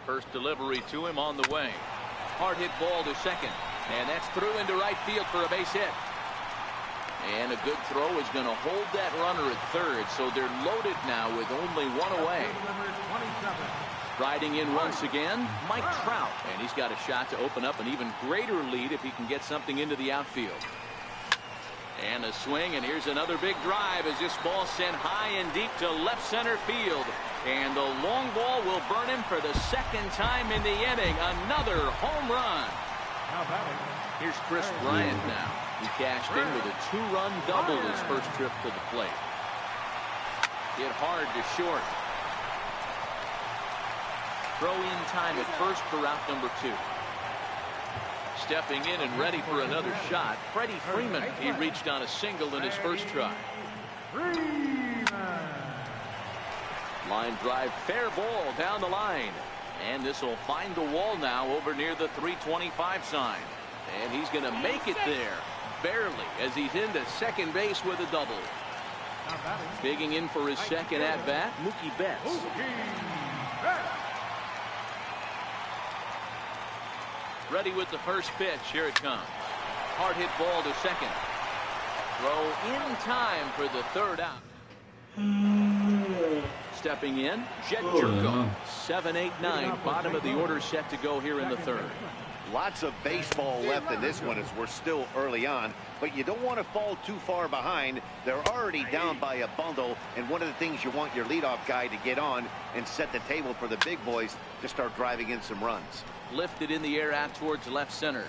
First delivery to him on the way. Hard hit ball to second. And that's through into right field for a base hit. And a good throw is going to hold that runner at third. So they're loaded now with only one away. Riding in once again, Mike Trout. And he's got a shot to open up an even greater lead if he can get something into the outfield. And a swing, and here's another big drive as this ball sent high and deep to left center field. And the long ball will burn him for the second time in the inning. Another home run. Here's Chris Bryant now. He cashed in with a two-run double his first trip to the plate. Hit hard to short. Throw in time at first for out number 2. Stepping in and ready for another shot, Freddie Freeman. He reached on a single in his first try. Line drive, fair ball down the line. And this will find the wall now over near the 325 sign. And he's going to make it there, barely, as he's into second base with a double. Digging in for his second at-bat, Mookie Betts. Ready with the first pitch. Here it comes. Hard hit ball to second. Throw in time for the third out. Stepping in, Jet Jerko. 7, 8, 9. Bottom of the order set to go here in the third. Lots of baseball left in this one as we're still early on, but you don't want to fall too far behind. They're already down by a bundle, and one of the things you want your leadoff guy to get on and set the table for the big boys to start driving in some runs. Lifted in the air out towards left center.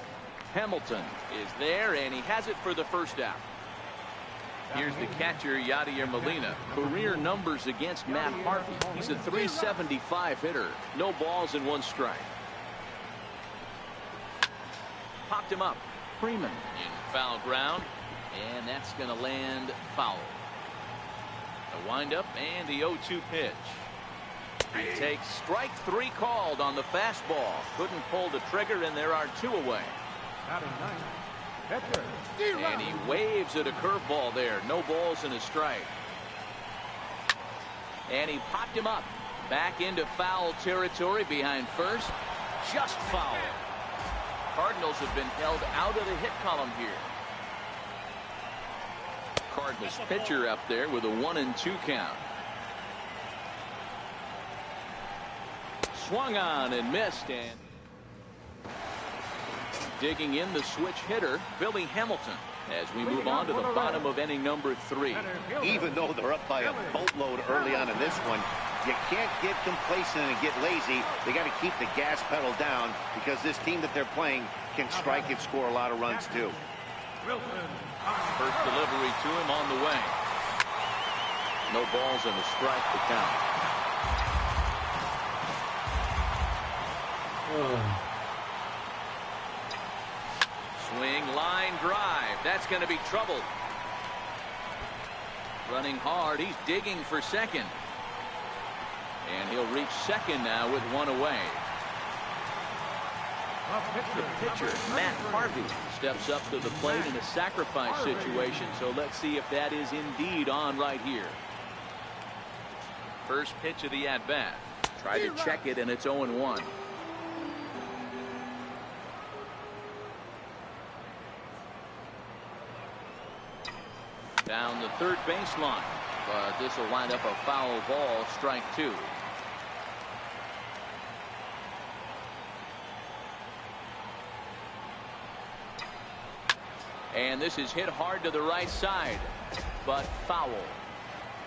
Hamilton is there, and he has it for the first out. Here's the catcher, Yadier Molina. Career numbers against Matt Harvey. He's a .375 hitter. No balls and 1 strike. Popped him up. Freeman in foul ground, and that's going to land foul. A windup and the 0-2 pitch. He takes strike 3 called on the fastball. Couldn't pull the trigger, and there are 2 away. And he waves at a curveball there. No balls and a strike. And he popped him up. Back into foul territory behind first. Just foul. Cardinals have been held out of the hit column here. Cardinals pitcher up there with a 1-2 count. Swung on and missed, and digging in the switch hitter, Billy Hamilton, as we move on to the bottom of inning number 3. Even though they're up by a boatload early on in this one, you can't get complacent and get lazy. They got to keep the gas pedal down because this team that they're playing can strike and score a lot of runs too. First delivery to him on the way. No balls and a strike to count. Swing, line drive. That's going to be trouble. Running hard. He's digging for second. And he'll reach second now with 1 away. The pitcher, Matt Harvey, steps up to the plate in a sacrifice situation. So let's see if that is indeed on right here. First pitch of the at-bat. Try to check it, and it's 0-1. Down the third baseline, but this will wind up a foul ball, strike 2. And this is hit hard to the right side, but foul.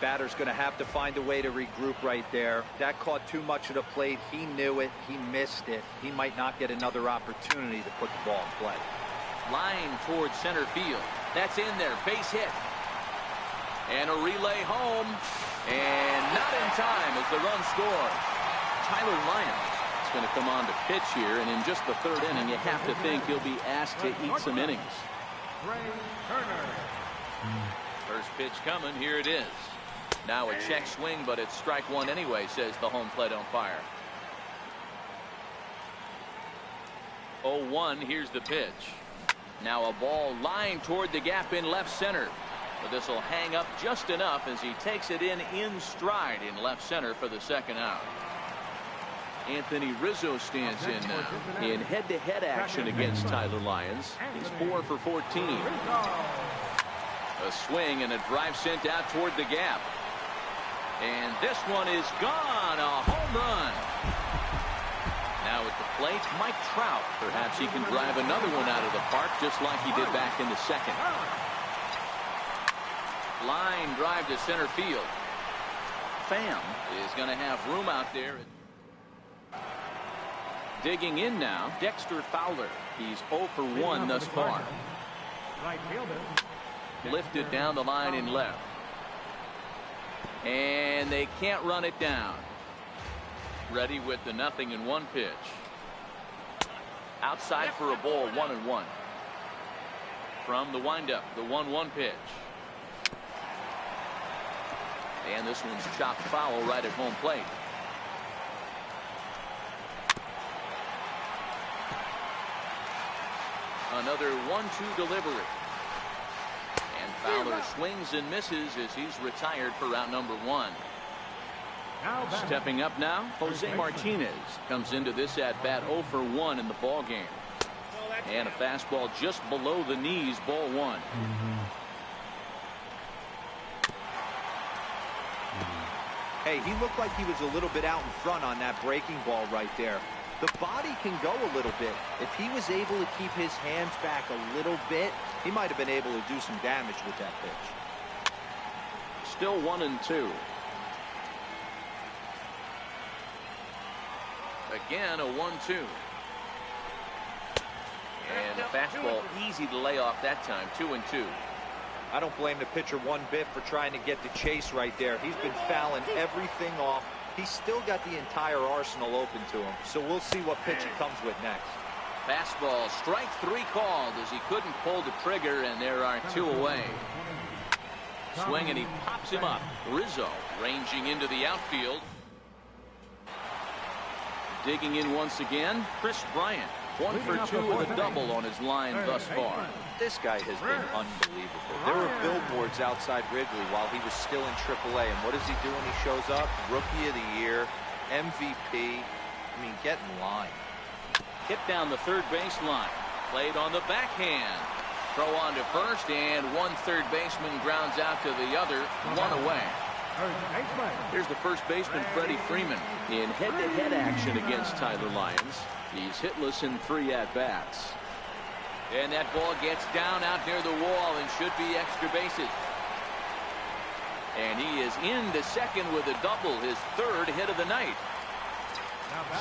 Batter's going to have to find a way to regroup right there. That caught too much of the plate. He knew it. He missed it. He might not get another opportunity to put the ball in play. Line towards center field. That's in there. Base hit. And a relay home. And not in time as the run scores. Tyler Lyons is going to come on to pitch here. And in just the third inning, you have to think he'll be asked to eat some innings. First pitch coming. Here it is. Now a check swing, but it's strike 1 anyway, says the home plate umpire. 0-1. Here's the pitch. Now a ball lined toward the gap in left center. But this will hang up just enough as he takes it in stride in left center for the second out. Anthony Rizzo stands in now. In head-to-head action against Tyler Lyons, he's 4 for 14. A swing and a drive sent out toward the gap. And this one is gone. A home run. Now at the plate, Mike Trout. Perhaps he can drive another one out of the park just like he did back in the second. Line drive to center field. Pham is going to have room out there. Digging in now, Dexter Fowler. He's 0 for 1 thus far. Lifted down the line in left. And they can't run it down. Ready with the 0-1 pitch. Outside for a ball, 1-1. From the windup, the 1-1 pitch. And this one's chopped foul right at home plate. Another 1-2 delivery. And Fowler swings and misses as he's retired for round number 1. Stepping up now, Jose Martinez comes into this at bat 0 for 1 in the ball game. And a fastball just below the knees, ball 1. Hey, he looked like he was a little bit out in front on that breaking ball right there. The body can go a little bit. If he was able to keep his hands back a little bit, he might have been able to do some damage with that pitch. Still 1-2. Again, a 1-2. And the fastball easy to lay off that time. 2-2. I don't blame the pitcher one bit for trying to get the chase right there. He's been fouling everything off. He's still got the entire arsenal open to him. So we'll see what pitch he comes with next. Fastball, strike 3 called as he couldn't pull the trigger, and there are 2 away. Swing and he pops him up. Rizzo ranging into the outfield. Digging in once again, Chris Bryant. 1 for 2 with a double on his line thus far. This guy has been unbelievable. There were billboards outside Wrigley while he was still in AAA. And what does he do when he shows up? Rookie of the Year, MVP. I mean, get in line. Hit down the third baseline. Played on the backhand. Throw on to first, and one third baseman grounds out to the other. 1 away. Here's the first baseman, Freddie Freeman, in head-to-head action against Tyler Lyons. He's hitless in 3 at-bats. And that ball gets down out near the wall and should be extra bases. And he is into second with a double, his 3rd hit of the night.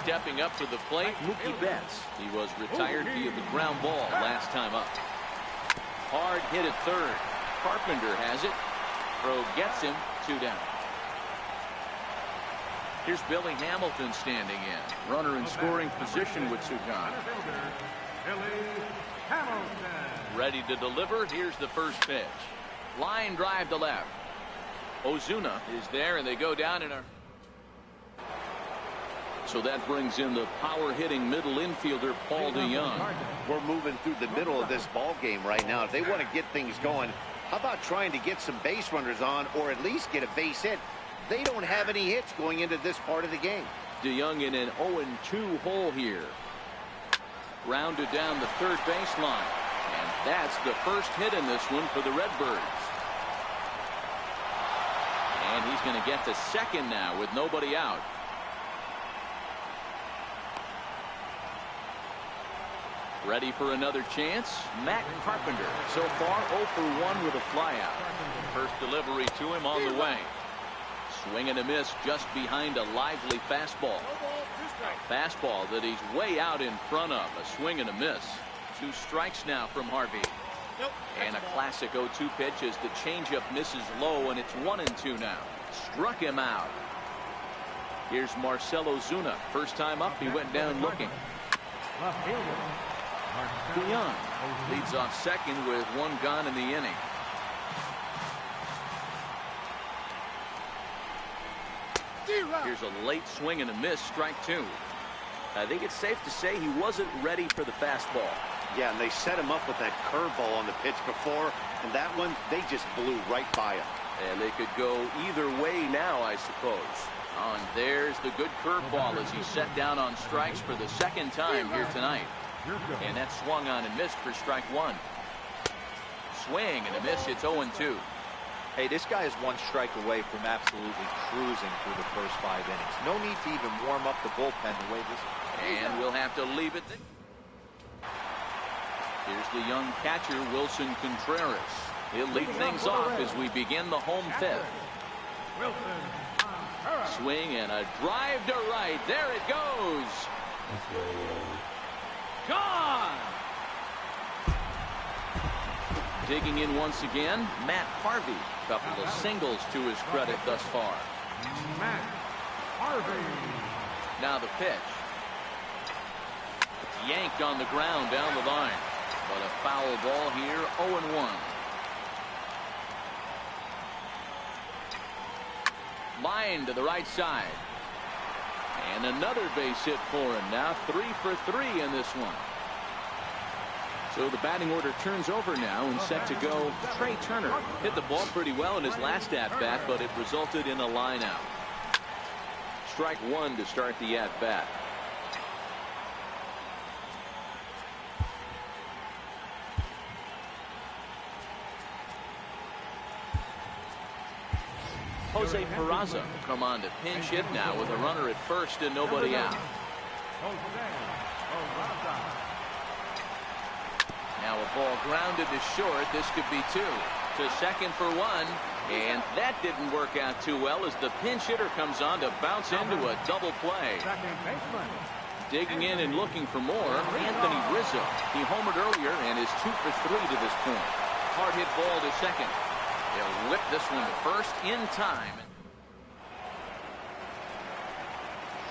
Stepping up to the plate, Mookie Betts. He was retired via the ground ball last time up. Hard hit at 3rd. Carpenter has it. Throw gets him, 2 down. Here's Billy Hamilton standing in. Runner in scoring position with 2 gone. Ready to deliver. Here's the first pitch. Line drive to left. Ozuna is there, and they go down in a... So that brings in the power-hitting middle infielder, Paul DeYoung. We're moving through the middle of this ball game right now. If they want to get things going, how about trying to get some base runners on, or at least get a base hit? They don't have any hits going into this part of the game. DeYoung in an 0-2 hole here. Grounded down the third baseline. And that's the first hit in this one for the Redbirds. And he's going to get to second now with nobody out. Ready for another chance? Matt Carpenter. So far 0 for 1 with a flyout. First delivery to him on the way. Swing and a miss just behind a lively fastball. Fastball that he's way out in front of. A swing and a miss. 2 strikes now from Harvey. And a classic 0-2 pitch as the changeup misses low, and it's 1-2 now. Struck him out. Here's Marcell Ozuna. First time up, he went down looking. DeYoung leads off second with 1 gone in the inning. Here's a late swing and a miss, strike 2. I think it's safe to say he wasn't ready for the fastball. Yeah, and they set him up with that curveball on the pitch before, and that one, they just blew right by him. And they could go either way now, I suppose. Oh, and there's the good curveball as he's set down on strikes for the second time here tonight. And that swung on and missed for strike one. Swing and a miss. It's 0-2. Hey, this guy is one strike away from absolutely cruising through the first 5 innings. No need to even warm up the bullpen the way this. And we'll have to leave it. Here's the young catcher, Wilson Contreras. He'll lead things off as we begin the home fifth. Swing and a drive to right. There it goes. Gone. Digging in once again, Matt Harvey. Couple of singles to his credit thus far. Matt Harvey. Now the pitch. Yanked on the ground down the line. But a foul ball here, 0-1. Line to the right side. And another base hit for him. Now 3 for 3 in this one. So the batting order turns over now and set to go. Trey Turner hit the ball pretty well in his last at-bat, but it resulted in a line out. Strike one to start the at-bat. Jose Peraza will come on to pinch hit now with a runner at first and nobody out. Now a ball grounded to short. This could be 2. To second for 1. And that didn't work out too well as the pinch hitter comes on to bounce into a double play. Digging in and looking for more, Anthony Rizzo. He homered earlier and is 2 for 3 to this point. Hard hit ball to second. They'll whip this one to first in time.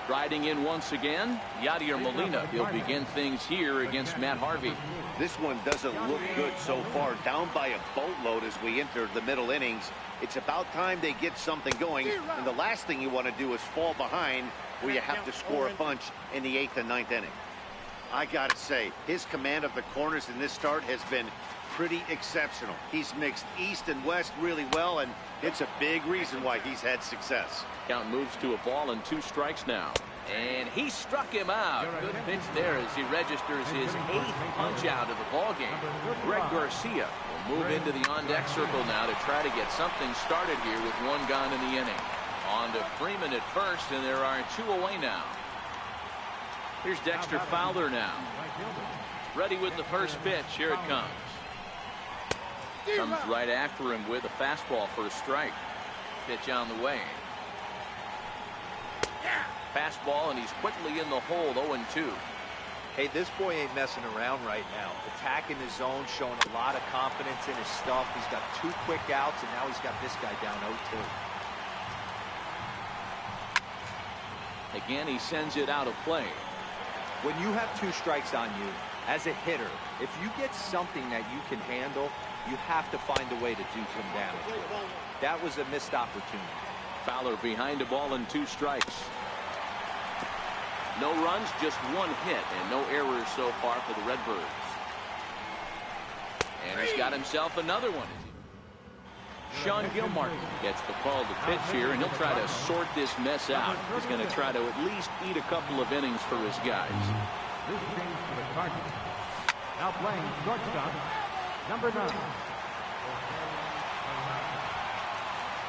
Striding in once again, Yadier Molina. He'll begin things here against Matt Harvey. This one doesn't look good so far. Down by a boatload as we enter the middle innings. It's about time they get something going. And the last thing you want to do is fall behind where you have to score a bunch in the 8th and 9th inning. I got to say, his command of the corners in this start has been pretty exceptional. He's mixed east and west really well, and it's a big reason why he's had success. Count moves to a ball and 2 strikes now. And he struck him out. Good pitch there as he registers his 8th punch out of the ball game. Greg Garcia will move into the on-deck circle now to try to get something started here with 1 gone in the inning. On to Freeman at first, and there are 2 away now. Here's Dexter Fowler now. Ready with the first pitch. Here it comes. Comes right after him with a fastball for a strike. Pitch on the way. Fastball, and he's quickly in the hole, 0-2. Hey, this boy ain't messing around right now. Attacking his zone, showing a lot of confidence in his stuff. He's got 2 quick outs, and now he's got this guy down 0-2. Again, he sends it out of play. When you have 2 strikes on you, as a hitter, if you get something that you can handle, you have to find a way to do some damage with it. That was a missed opportunity. Fowler behind a ball and 2 strikes. No runs, just 1 hit, and no errors so far for the Redbirds. And he's got himself another one. Sean Gilmartin gets the call to pitch here, and he'll try to sort this mess out. He's going to try to at least eat a couple of innings for his guys. This game for the Cardinals. Now playing shortstop, number 9.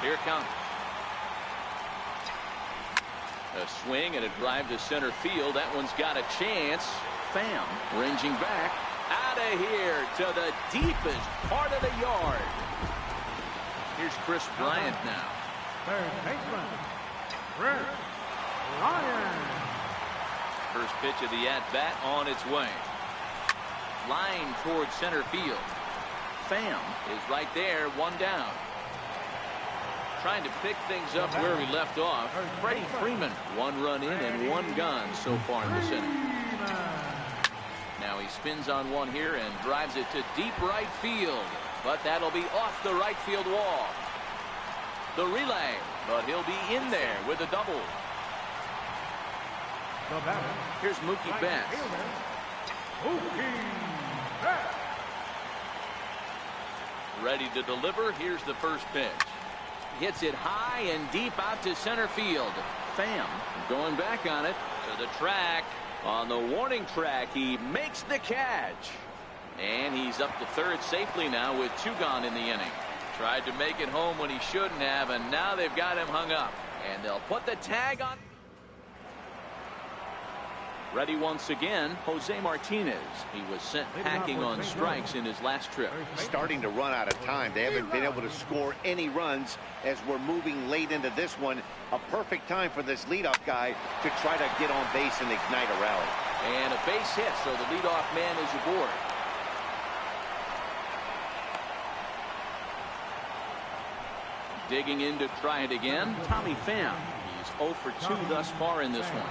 Here it comes. A swing and a drive to center field. That one's got a chance. Pham ranging back. Out of here to the deepest part of the yard. Here's Chris Bryant now. Third baseman, Chris Bryant. First pitch of the at-bat on its way. Line towards center field. Pham is right there, 1 down. Trying to pick things up where he left off. Freddie Freeman, 1 run in and 1 gone so far in this inning. Now he spins on one here and drives it to deep right field. But that'll be off the right field wall. The relay, but he'll be in there with a double. Here's Mookie Betts. Ready to deliver. Here's the first pitch. Hits it high and deep out to center field. Pham going back on it to the track. On the warning track, he makes the catch. And he's up to third safely now with 2 gone in the inning. Tried to make it home when he shouldn't have, and now they've got him hung up. And they'll put the tag on. Ready once again, Jose Martinez. He was sent packing on strikes in his last trip. Starting to run out of time. They haven't been able to score any runs as we're moving late into this one. A perfect time for this leadoff guy to try to get on base and ignite a rally. And a base hit, so the leadoff man is aboard. Digging in to try it again, Tommy Pham. He's 0 for 2 thus far in this one.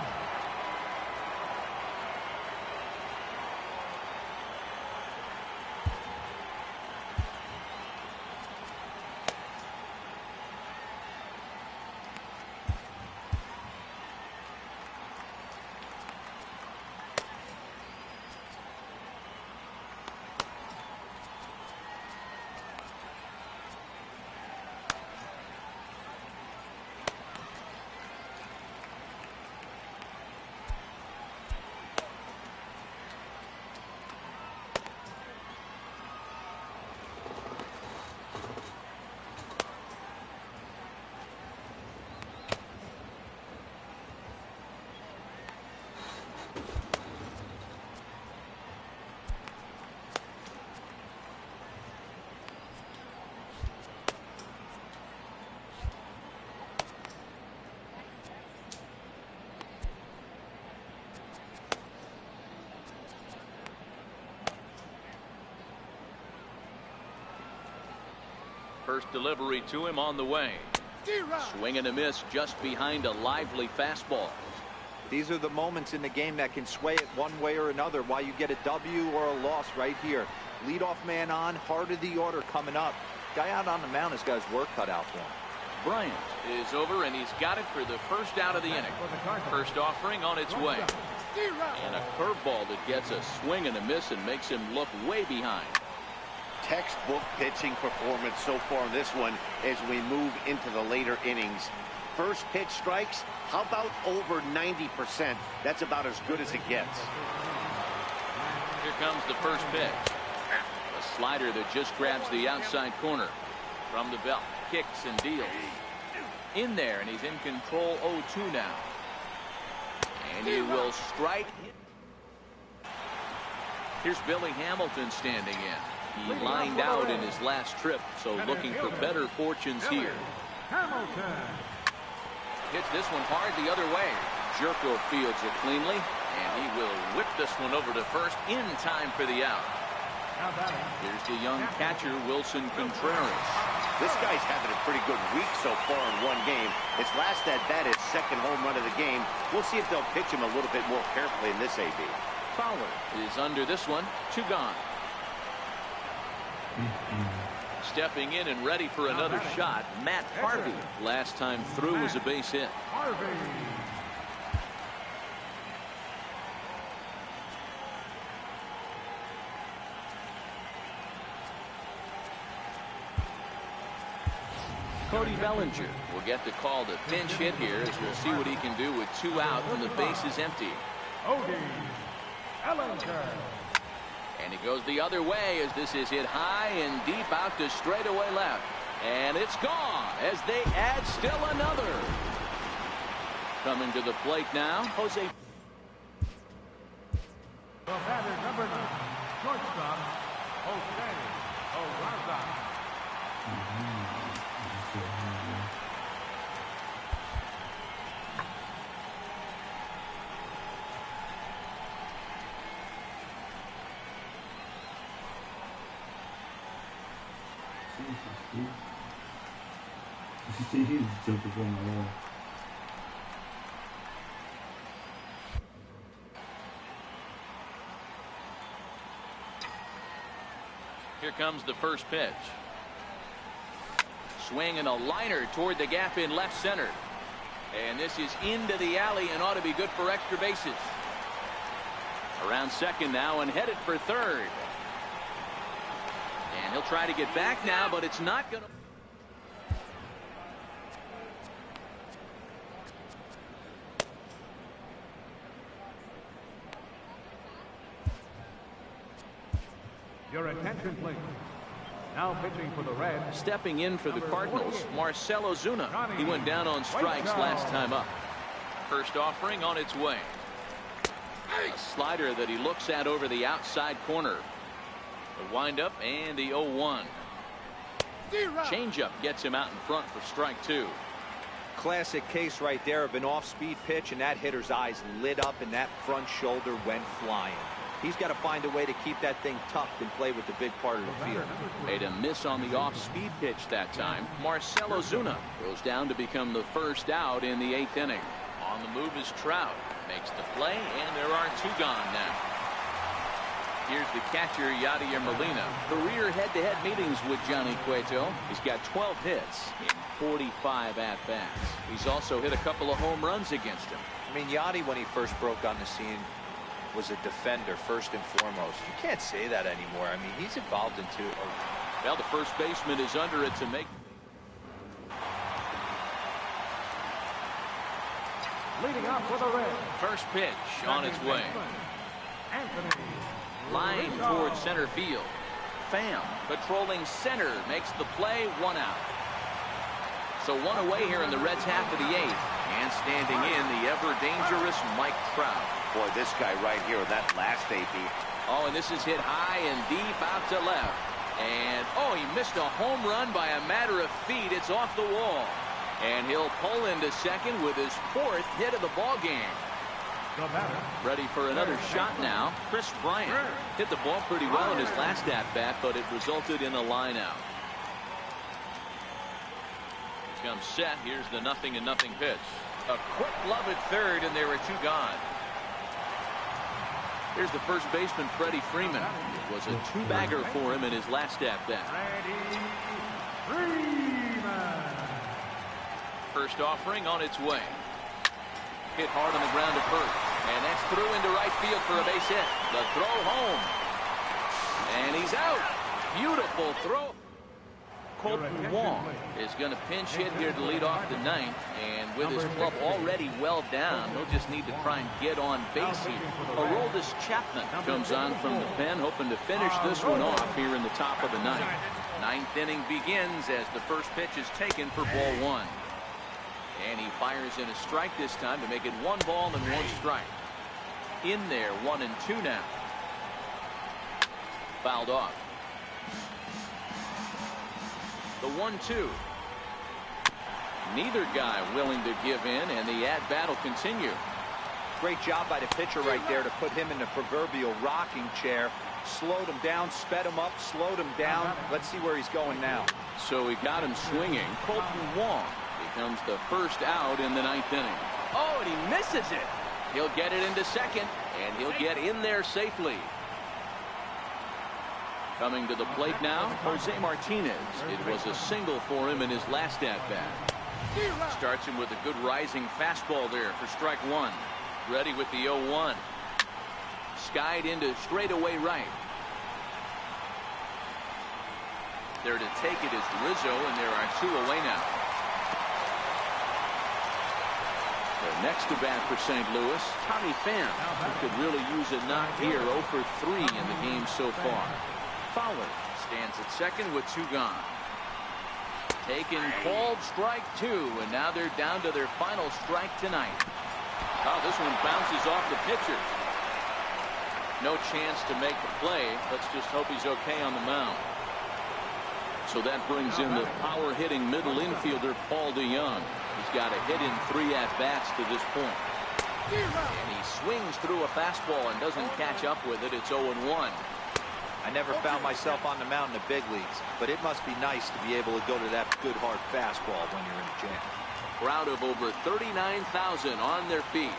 First delivery to him on the way. Swing and a miss just behind a lively fastball. These are the moments in the game that can sway it one way or another, why you get a W or a loss right here. Leadoff man on, heart of the order coming up. Guy out on the mound has got his work cut out for him. Bryant is over, and he's got it for the first out of the inning. First offering on its way. And a curveball that gets a swing and a miss and makes him look way behind. Textbook pitching performance so far in this one as we move into the later innings. First pitch strikes, how about over 90%? That's about as good as it gets. Here comes the first pitch. A slider that just grabs the outside corner. From the belt, kicks and deals. In there, and he's in control 0-2 now. And he will strike. Here's Billy Hamilton standing in. He lined out in his last trip, so looking for better fortunes here. Hits this one hard the other way. Jerko fields it cleanly, and he will whip this one over to first in time for the out. Here's the young catcher, Wilson Contreras. This guy's having a pretty good week so far in one game. His last at-bat is second home run of the game. We'll see if they'll pitch him a little bit more carefully in this AB. Fowler is under this one. 2 gone. Stepping in and ready for another shot, Matt Harvey. Last time through was a base hit. Cody Bellinger will get the call to pinch hit here as we'll see what he can do with 2 out and the base is empty. Cody Bellinger. And he goes the other way as this is hit high and deep out to straightaway left. And it's gone as they add still another. Coming to the plate now, Jose. The batter, number 9, shortstop, Jose O'Raza. Here comes the first pitch. Swing and a liner toward the gap in left center. And this is into the alley and ought to be good for extra bases. Around second now and headed for third. And he'll try to get back now, but it's not going to. Your attention, please. Now pitching for the Reds. Stepping in for the Cardinals, Marcell Ozuna. He went down on strikes last time up. First offering on its way. A slider that he looks at over the outside corner. The windup and the 0-1. Changeup gets him out in front for strike two. Classic case right there of an off-speed pitch, and that hitter's eyes lit up and that front shoulder went flying. He's got to find a way to keep that thing tucked and play with the big part of the field. Made a miss on the off-speed pitch that time. Marcell Ozuna goes down to become the first out in the 8th inning. On the move is Trout. Makes the play, and there are two gone now. Here's the catcher, Yadier Molina. Career head-to-head meetings with Johnny Cueto. He's got 12 hits in 45 at-bats. He's also hit a couple of home runs against him. I mean, Yadi, when he first broke on the scene, was a defender first and foremost. You can't say that anymore. I mean, he's involved in two. Well, the first baseman is under it to make. Leading off for the Reds. First pitch on its way. Anthony. Line towards center field. Pham patrolling center makes the play, one out. So one away here in the Reds half of the 8th. And standing in, the ever-dangerous Mike Trout. Boy, this guy right here, that last AP. Oh, and this is hit high and deep out to left. And, oh, he missed a home run by a matter of feet. It's off the wall. And he'll pull into second with his 4th hit of the ball game. Ready for another shot now. Chris Bryant hit the ball pretty well in his last at-bat, but it resulted in a line out. Comes set. Here's the 0-0 pitch. A quick glove at third, and there are two gone. Here's the first baseman, Freddie Freeman. It was a two-bagger for him in his last at-bat. First offering on its way. Hit hard on the ground to first. And that's through into right field for a base hit. The throw home. And he's out. Beautiful throw. Colton Wong is going to pinch hit here to lead off the 9th. And with his club already well down, he'll just need to try and get on base here. Aroldis Chapman comes on from the pen, hoping to finish this one off here in the top of the 9th. 9th inning begins as the first pitch is taken for ball one. And he fires in a strike this time to make it 1 ball and 1 strike. In there, 1-2 now. Fouled off. The 1-2. Neither guy willing to give in, and the at-bat will continue. Great job by the pitcher right there to put him in the proverbial rocking chair. Slowed him down, sped him up, slowed him down. Let's see where he's going now. So he got him swinging. Colton Wong becomes the first out in the 9th inning. Oh, and he misses it. He'll get it into second, and he'll get in there safely. Coming to the plate now, Jose Martinez. It was a single for him in his last at-bat. Starts him with a good rising fastball there for strike one. Ready with the 0-1. Skied into straightaway right. There to take it is Rizzo, and there are two away now. The next to bat for St. Louis, Tommy Pham, who could really use a knock here. 0 for 3 in the game so far. Fowler stands at second with two gone. Taken, called, strike two, and now they're down to their final strike tonight. Oh, this one bounces off the pitcher. No chance to make the play. Let's just hope he's okay on the mound. So that brings in the power-hitting middle infielder, Paul DeYoung. He's got a hit in 3 at-bats to this point. And he swings through a fastball and doesn't catch up with it. It's 0-1. I never found myself on the mound in the big leagues, but it must be nice to be able to go to that good hard fastball when you're in a jam. Crowd of over 39,000 on their feet.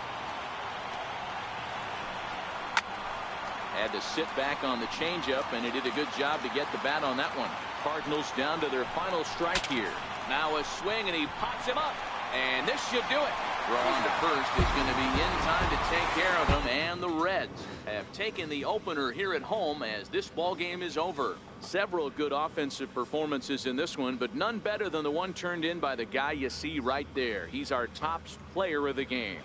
Had to sit back on the changeup, and he did a good job to get the bat on that one. Cardinals down to their final strike here. Now a swing, and he pops him up, and this should do it. Throw on to first is going to be in time to take care of him, and the Reds have taken the opener here at home as this ball game is over. Several good offensive performances in this one, but none better than the one turned in by the guy you see right there. He's our top player of the game.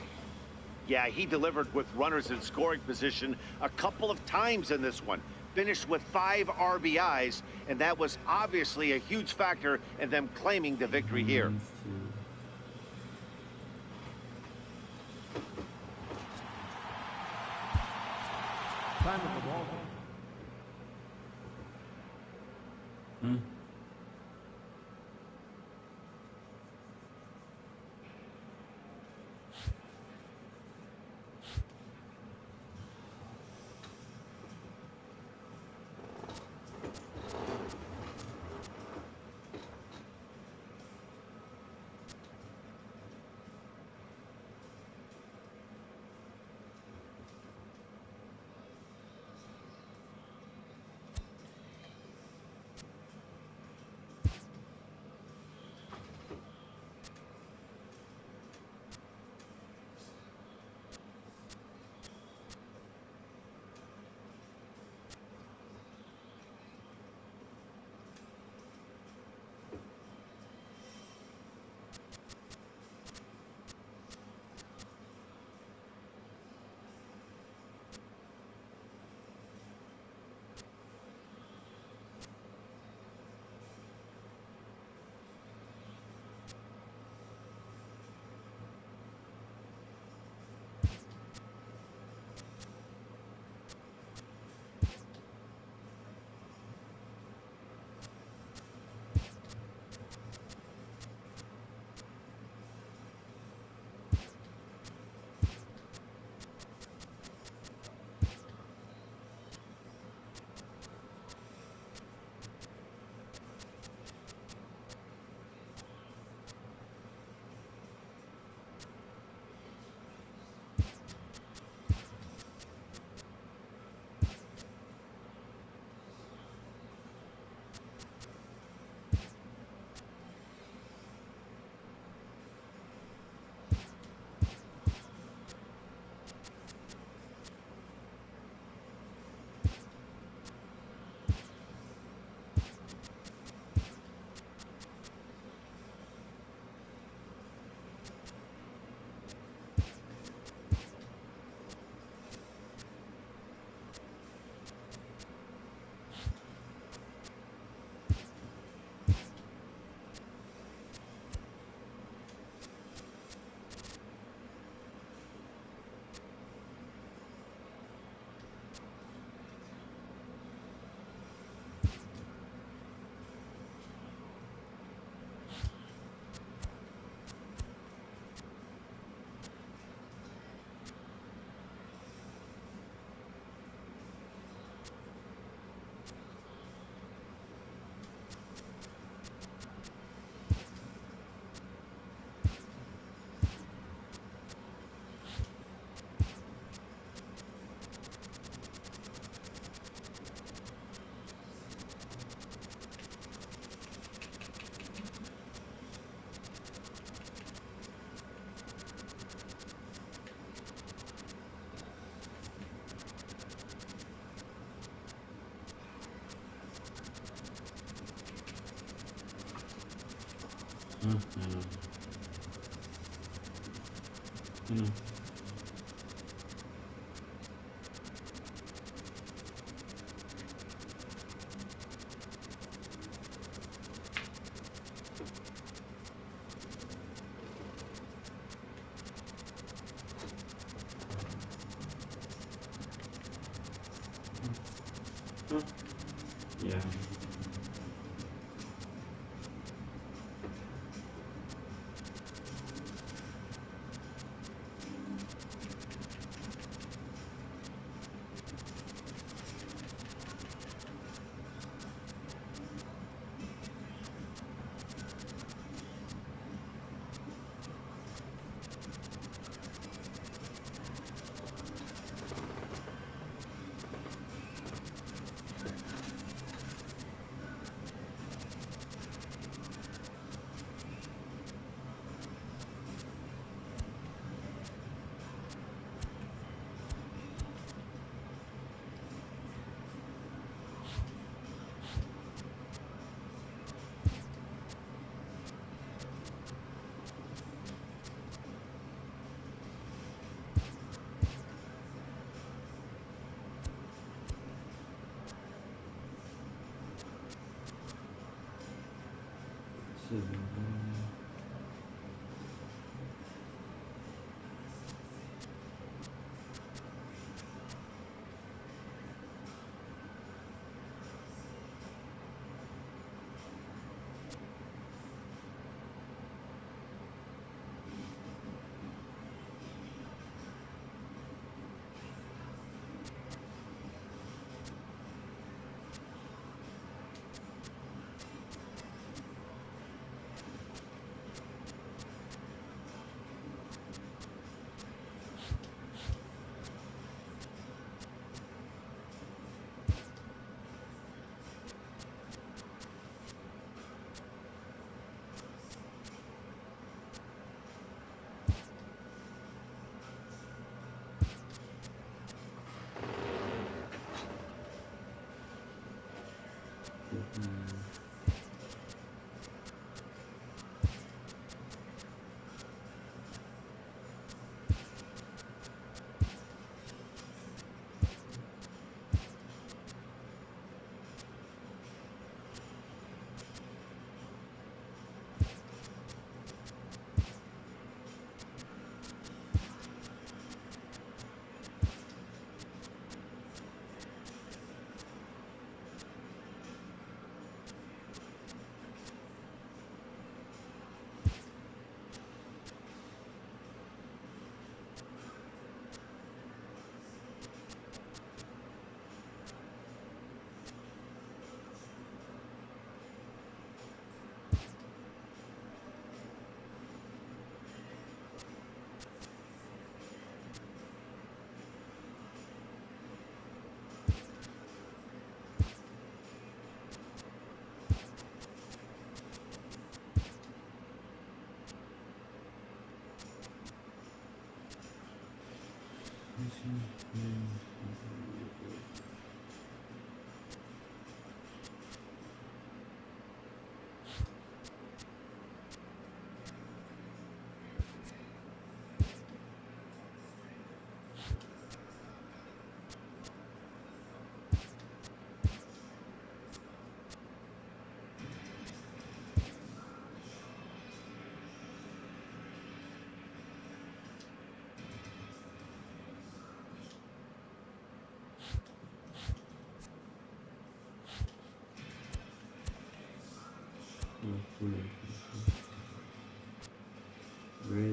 Yeah, he delivered with runners in scoring position a couple of times in this one. finished with 5 RBIs, and that was obviously a huge factor in them claiming the victory here. Time of the ball. Yeah.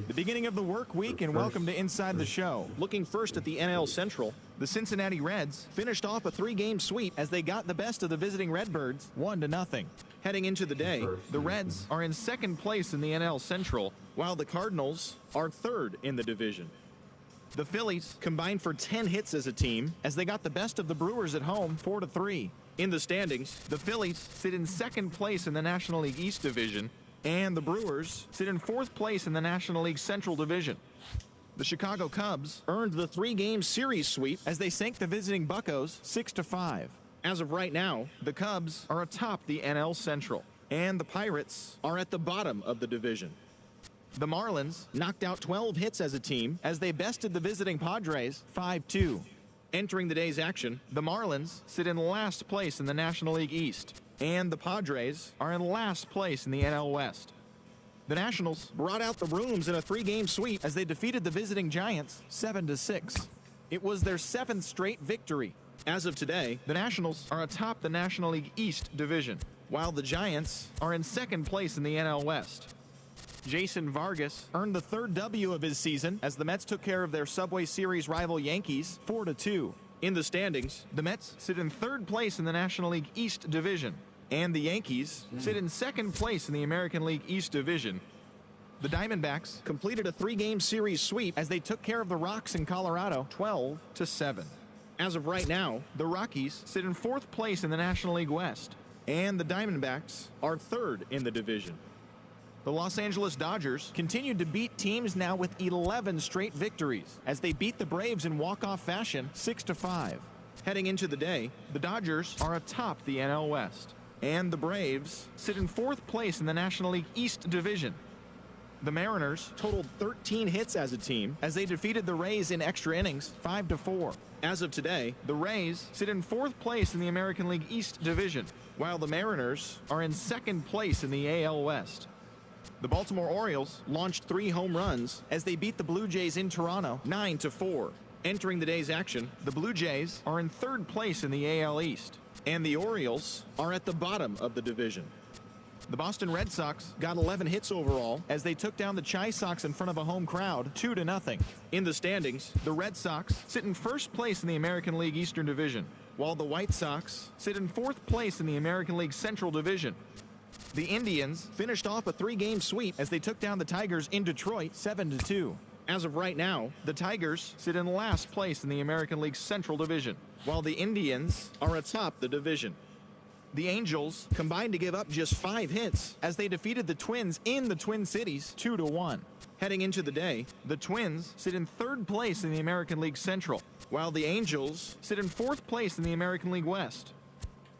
The beginning of the work week, and welcome to Inside the Show. Looking first at the NL Central, the Cincinnati Reds finished off a 3-game sweep as they got the best of the visiting Redbirds 1-0. Heading into the day, the Reds are in second place in the NL Central, while the Cardinals are third in the division. The Phillies combined for 10 hits as a team as they got the best of the Brewers at home 4-3. In the standings, the Phillies sit in second place in the National League East Division, and the Brewers sit in fourth place in the National League Central Division. The Chicago Cubs earned the 3-game series sweep as they sank the visiting Buccos 6-5. As of right now, the Cubs are atop the NL Central, and the Pirates are at the bottom of the division. The Marlins knocked out 12 hits as a team as they bested the visiting Padres 5-2. Entering the day's action, the Marlins sit in last place in the National League East, and the Padres are in last place in the NL West. The Nationals brought out the rooms in a 3-game sweep as they defeated the visiting Giants 7-6. It was their 7th straight victory. As of today, the Nationals are atop the National League East Division, while the Giants are in second place in the NL West. Jason Vargas earned the 3rd W of his season as the Mets took care of their Subway Series rival Yankees 4-2. In the standings, the Mets sit in 3rd place in the National League East Division, and the Yankees sit in 2nd place in the American League East Division. The Diamondbacks completed a 3-game series sweep as they took care of the Rocks in Colorado 12-7. As of right now, the Rockies sit in 4th place in the National League West, and the Diamondbacks are 3rd in the division. The Los Angeles Dodgers continued to beat teams now with 11 straight victories as they beat the Braves in walk-off fashion 6-5. Heading into the day, the Dodgers are atop the NL West, and the Braves sit in 4th place in the National League East Division. The Mariners totaled 13 hits as a team as they defeated the Rays in extra innings 5-4. As of today, the Rays sit in 4th place in the American League East Division, while the Mariners are in 2nd place in the AL West. The Baltimore Orioles launched 3 home runs as they beat the Blue Jays in Toronto 9-4. Entering the day's action, the Blue Jays are in 3rd place in the AL East, and the Orioles are at the bottom of the division. The Boston Red Sox got 11 hits overall as they took down the Chi Sox in front of a home crowd 2-0. In the standings, the Red Sox sit in 1st place in the American League Eastern Division, while the White Sox sit in 4th place in the American League Central Division. The Indians finished off a 3-game sweep as they took down the Tigers in Detroit 7-2. As of right now, the Tigers sit in last place in the American League Central Division, while the Indians are atop the division. The Angels combined to give up just 5 hits as they defeated the Twins in the Twin Cities 2-1. Heading into the day, the Twins sit in 3rd place in the American League Central, while the Angels sit in 4th place in the American League West.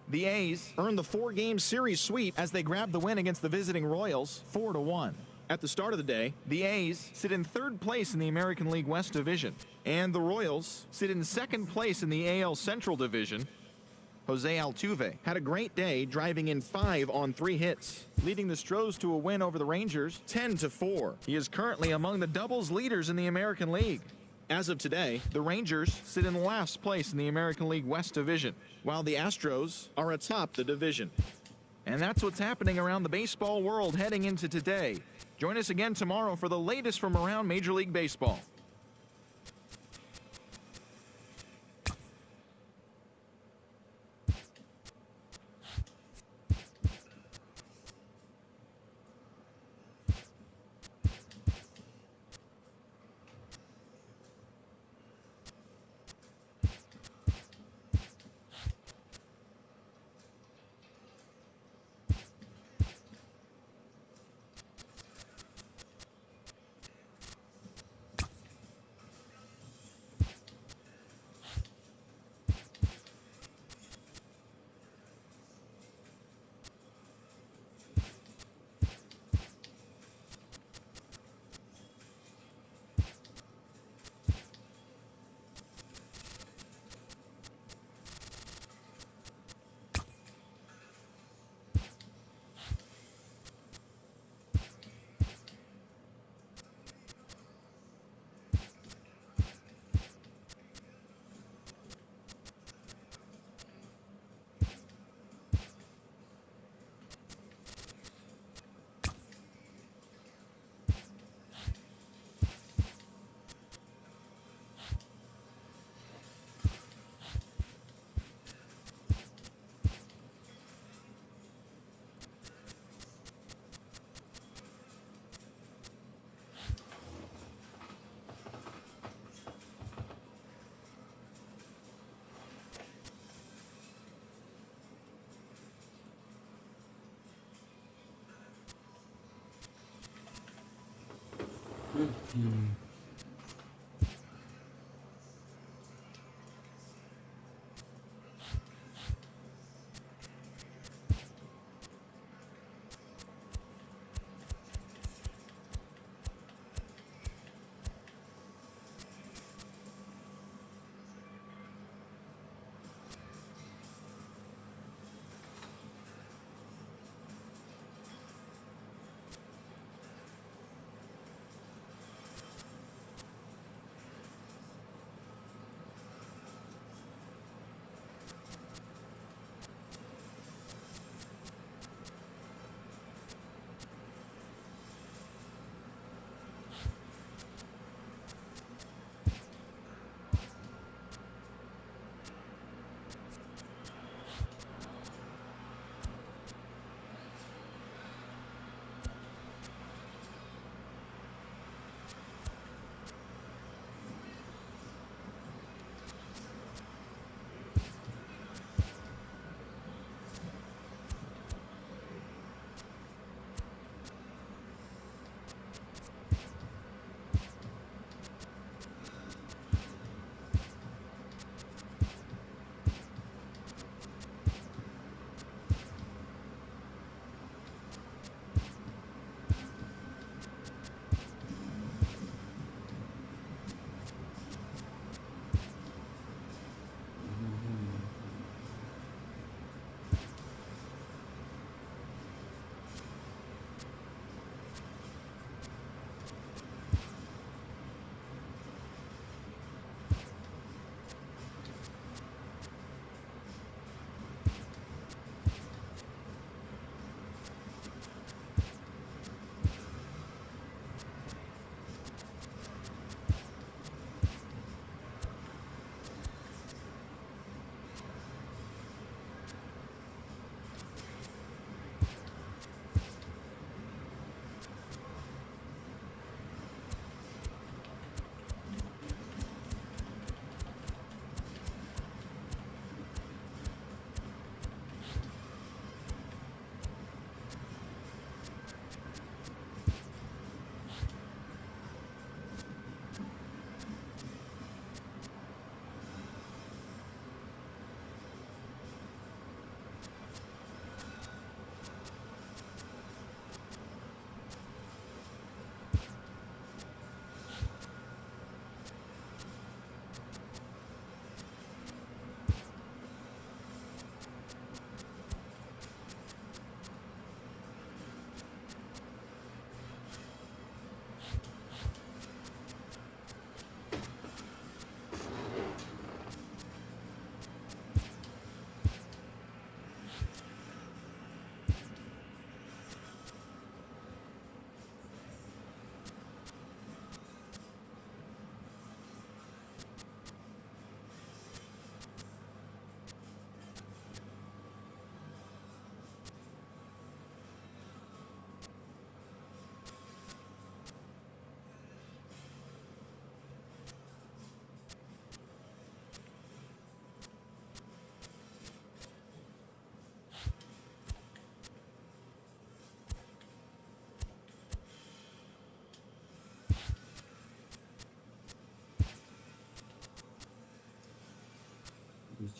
The A's earned the 4-game series sweep as they grabbed the win against the visiting Royals 4-1. At the start of the day, the A's sit in 3rd place in the American League West Division, and the Royals sit in 2nd place in the AL Central Division. Jose Altuve had a great day, driving in 5 on 3 hits, leading the Stros to a win over the Rangers 10-4. He is currently among the doubles leaders in the American League. As of today, the Rangers sit in last place in the American League West Division, while the Astros are atop the division. And that's what's happening around the baseball world heading into today. Join us again tomorrow for the latest from around Major League Baseball.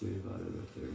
Stewie Votto right there.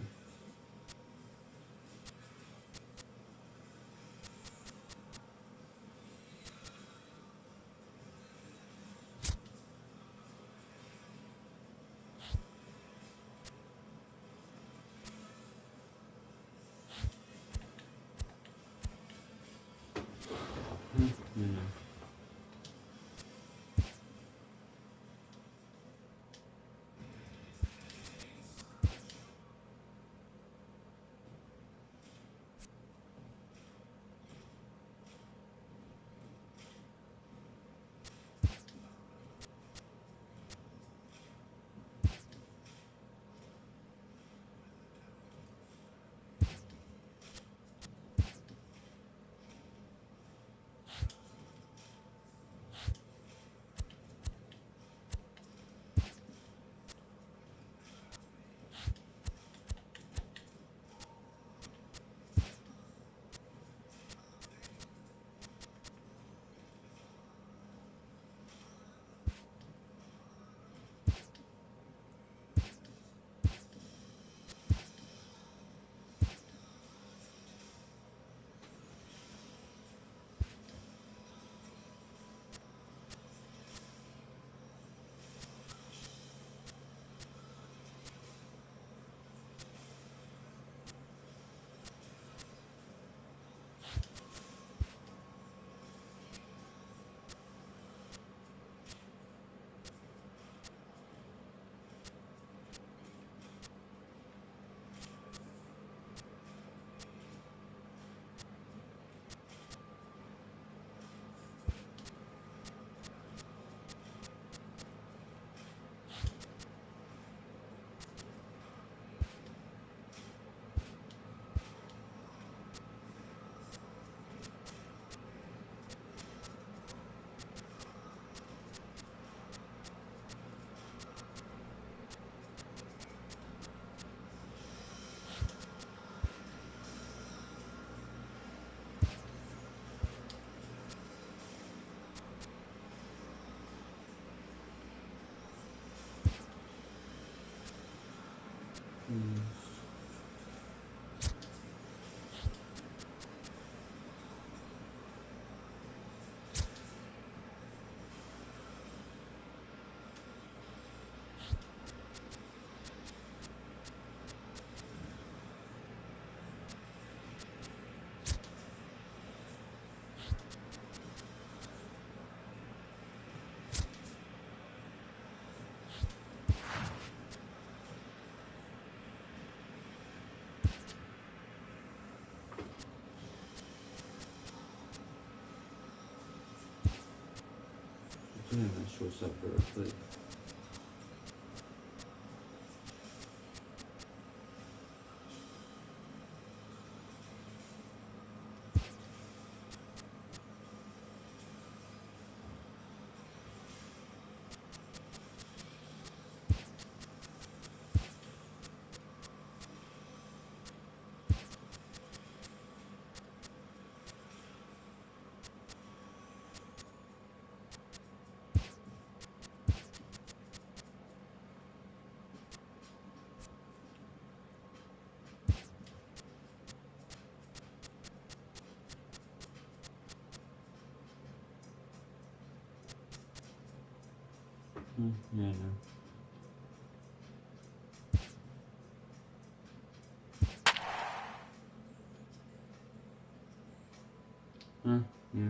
Yeah, that shortstop real quick. Yeah, I know. Yeah.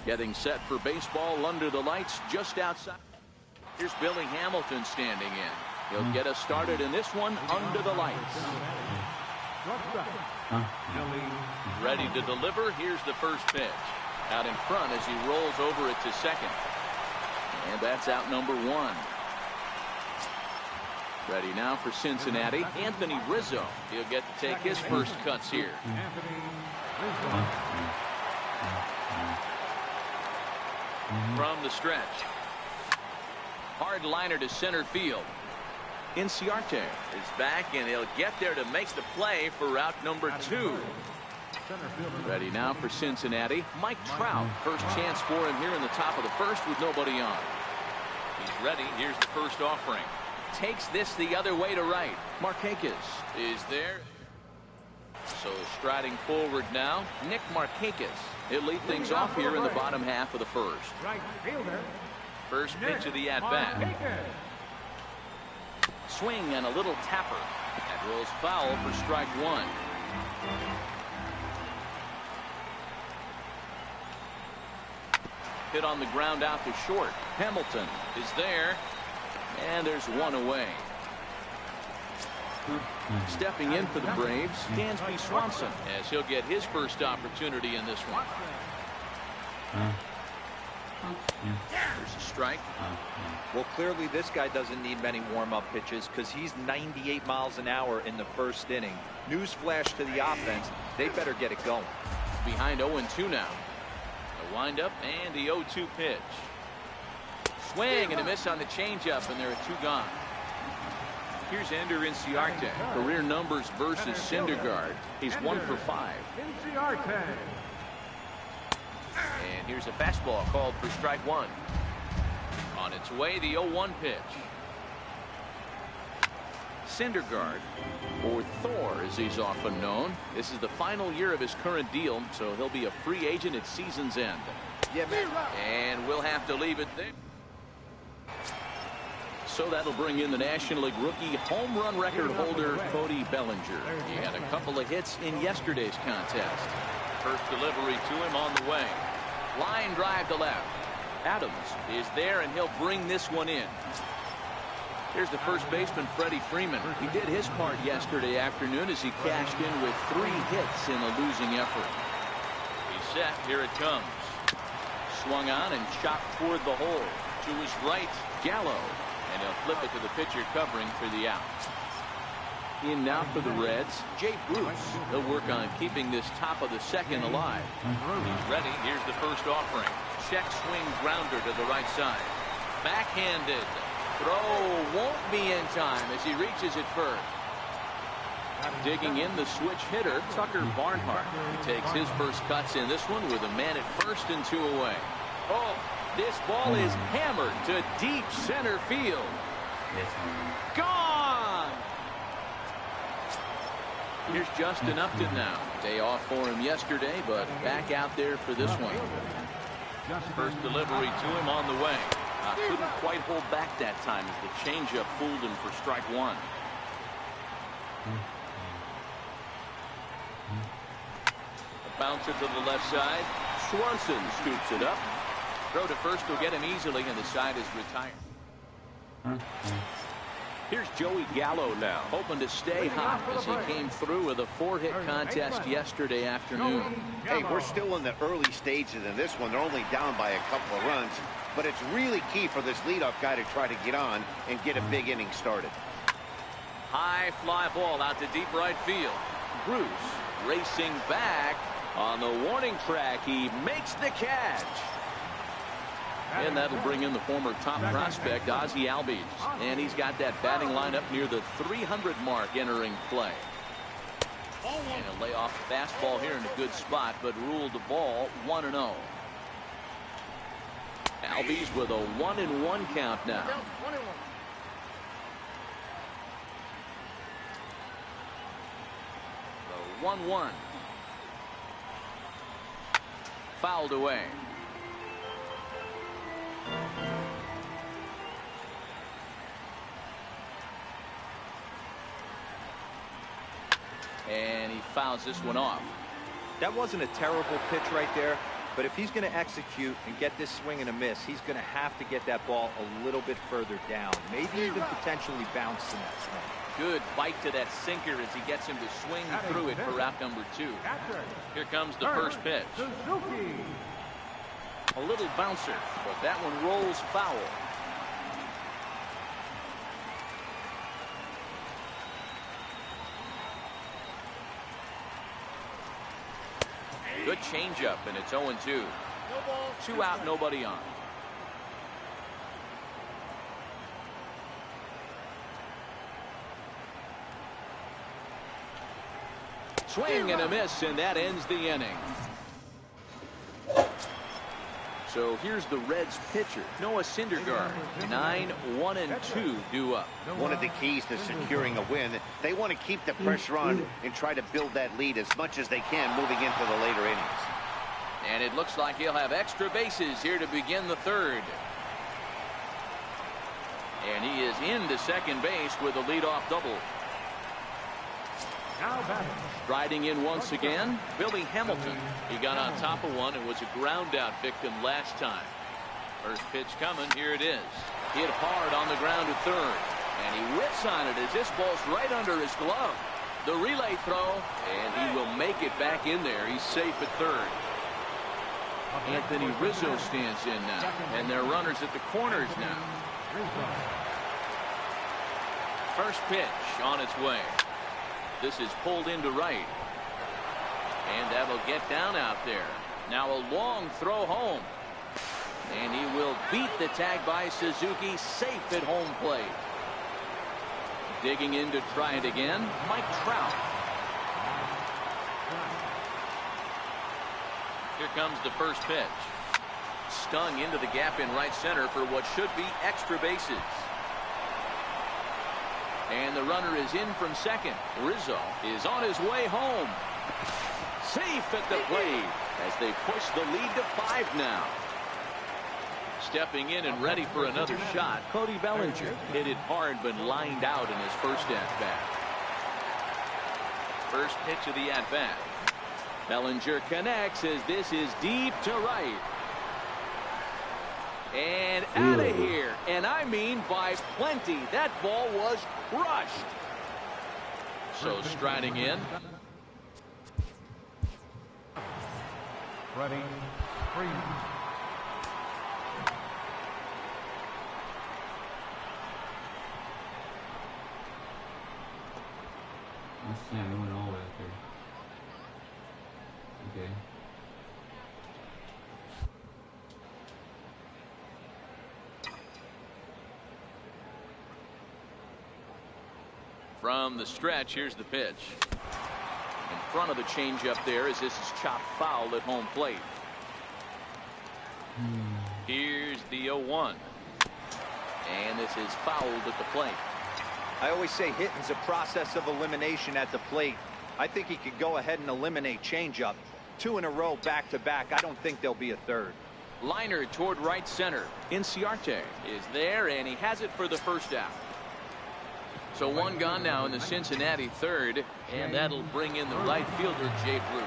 Getting set for baseball under the lights just outside. Here's Billy Hamilton standing in. He'll get us started in this one under the lights. Ready to deliver. Here's the first pitch. Out in front as he rolls over it to second. And that's out number one. Ready now for Cincinnati, Anthony Rizzo. He'll get to take his first cuts here. Anthony Rizzo. From the stretch. Hard liner to center field. Inciarte is back, and he'll get there to make the play for route number 2. Ready now for Cincinnati, Mike Trout. First chance for him here in the top of the first with nobody on. He's ready. Here's the first offering. Takes this the other way to right. Markakis is there. So striding forward now, Nick Markakis. He'll lead things off here in the bottom half of the first. Right fielder. First pitch of the at-bat. Swing and a little tapper. That rolls foul for strike 1. Hit on the ground out to short. Hamilton is there. And there's one away. Stepping in for the Braves, Dansby Swanson, as he'll get his first opportunity in this one. There's a strike. Well, clearly this guy doesn't need many warm-up pitches because he's 98 miles an hour in the first inning. Newsflash to the offense, they better get it going. Behind 0-2 now. The windup and the 0-2 pitch. Swing and a miss on the changeup, and there are 2 gone. Here's Ender Inciarte. Career numbers versus Syndergaard. He's 1 for 5. Inciarte. And here's a fastball called for strike 1. On its way, the 0-1 pitch. Syndergaard, or Thor as he's often known. This is the final year of his current deal, so he'll be a free agent at season's end. Yeah, man. And we'll have to leave it there. So that'll bring in the National League rookie home run record holder Cody Bellinger. He had a couple of hits in yesterday's contest. First delivery to him on the way. Line drive to left. Adams is there, and he'll bring this one in. Here's the first baseman, Freddie Freeman. He did his part yesterday afternoon as he cashed in with 3 hits in a losing effort. He's set. Here it comes. Swung on and shot toward the hole. To his right, Gallo. And he'll flip it to the pitcher covering for the out. In now for the Reds, Jay Bruce. He'll work on keeping this top of the second alive. He's ready. Here's the first offering. Check swing grounder to the right side. Backhanded. Throw won't be in time as he reaches it first. Digging in the switch hitter, Tucker Barnhart. He takes his first cuts in this one with a man at first and 2 away. Oh, this ball is hammered to deep center field. Gone! Here's Justin Upton now. Day off for him yesterday, but back out there for this one. First delivery to him on the way. Couldn't quite hold back that time as the changeup fooled him for strike 1. A bouncer to the left side. Swanson scoops it up. Throw to first will get him easily, and the side is retired. Here's Joey Gallo now, hoping to stay hot as he came through with a 4-hit contest yesterday afternoon. Hey, we're still in the early stages in this one. They're only down by a couple of runs, but it's really key for this leadoff guy to try to get on and get a big inning started. High fly ball out to deep right field. Bruce racing back on the warning track. He makes the catch. And that'll bring in the former top prospect, Ozzie Albies. And he's got that batting lineup near the 300 mark entering play. And he'll lay off the fastball here in a good spot, but ruled the ball 1-0. Albies with a 1-1 count now. The 1-1. Fouled away. And he fouls this one off. That wasn't a terrible pitch right there, but if he's going to execute and get this swing and a miss, he's going to have to get that ball a little bit further down, maybe even potentially bounce in that swing. Good bite to that sinker as he gets him to swing through it for route number 2. Here comes the first pitch. A little bouncer, but that one rolls foul. changeup, and it's 0-2. 2 out, nobody on. Swing and a miss, and that ends the inning. So here's the Reds pitcher, Noah Syndergaard. 9-1-2 due up. One of the keys to securing a win, they want to keep the pressure on and try to build that lead as much as they can moving into the later innings. And it looks like he'll have extra bases here to begin the third. And he is into second base with a leadoff double. Now batting. Striding in once again, Billy Hamilton. He got on top of one and was a ground out victim last time. First pitch coming, here it is. Hit hard on the ground to third. And he whips on it as this ball's right under his glove. The relay throw, and he will make it back in there. He's safe at third. Anthony Rizzo stands in now, and they're runners at the corners now. First pitch on its way. This is pulled into right. And that'll get down out there. Now a long throw home. And he will beat the tag by Suzuki, safe at home plate. Digging in to try it again, Mike Trout. Here comes the first pitch. Stung into the gap in right center for what should be extra bases. And the runner is in from second. Rizzo is on his way home. Safe at the plate as they push the lead to 5 now. Stepping in and ready for another shot, Cody Bellinger hit it hard but lined out in his first at-bat. First pitch of the at-bat. Bellinger connects as this is deep to right. And out of here. And I mean by plenty. That ball was crushed. So striding in. Ready. 3. Yeah, we went all the way up there. Okay. From the stretch, here's the pitch. In front of the changeup there as this is chopped foul at home plate. Here's the 0-1. And this is fouled at the plate. I always say hitting's a process of elimination at the plate. I think he could go ahead and eliminate changeup. 2 in a row back to back. I don't think there'll be a third. Liner toward right center. Inciarte is there, and he has it for the first out. So 1 gone now in the Cincinnati third, and that'll bring in the right fielder, Jay Bruce.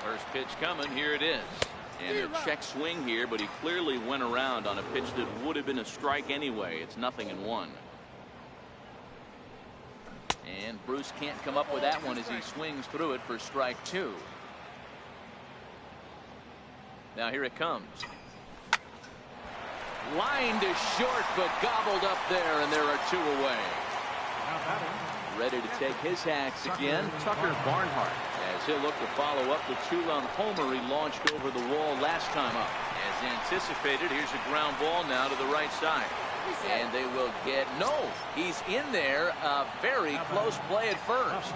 First pitch coming, here it is. And a check swing here, but he clearly went around on a pitch that would have been a strike anyway. It's 0-1. And Bruce can't come up with that one as he swings through it for strike 2. Now here it comes. Line to short, but gobbled up there, and there are 2 away. Ready to take his hacks again, Tucker Barnhart, as he'll look to follow up the 2-run homer he launched over the wall last time up. As anticipated, here's a ground ball now to the right side. And they will get, no, he's in there, a very close play at first.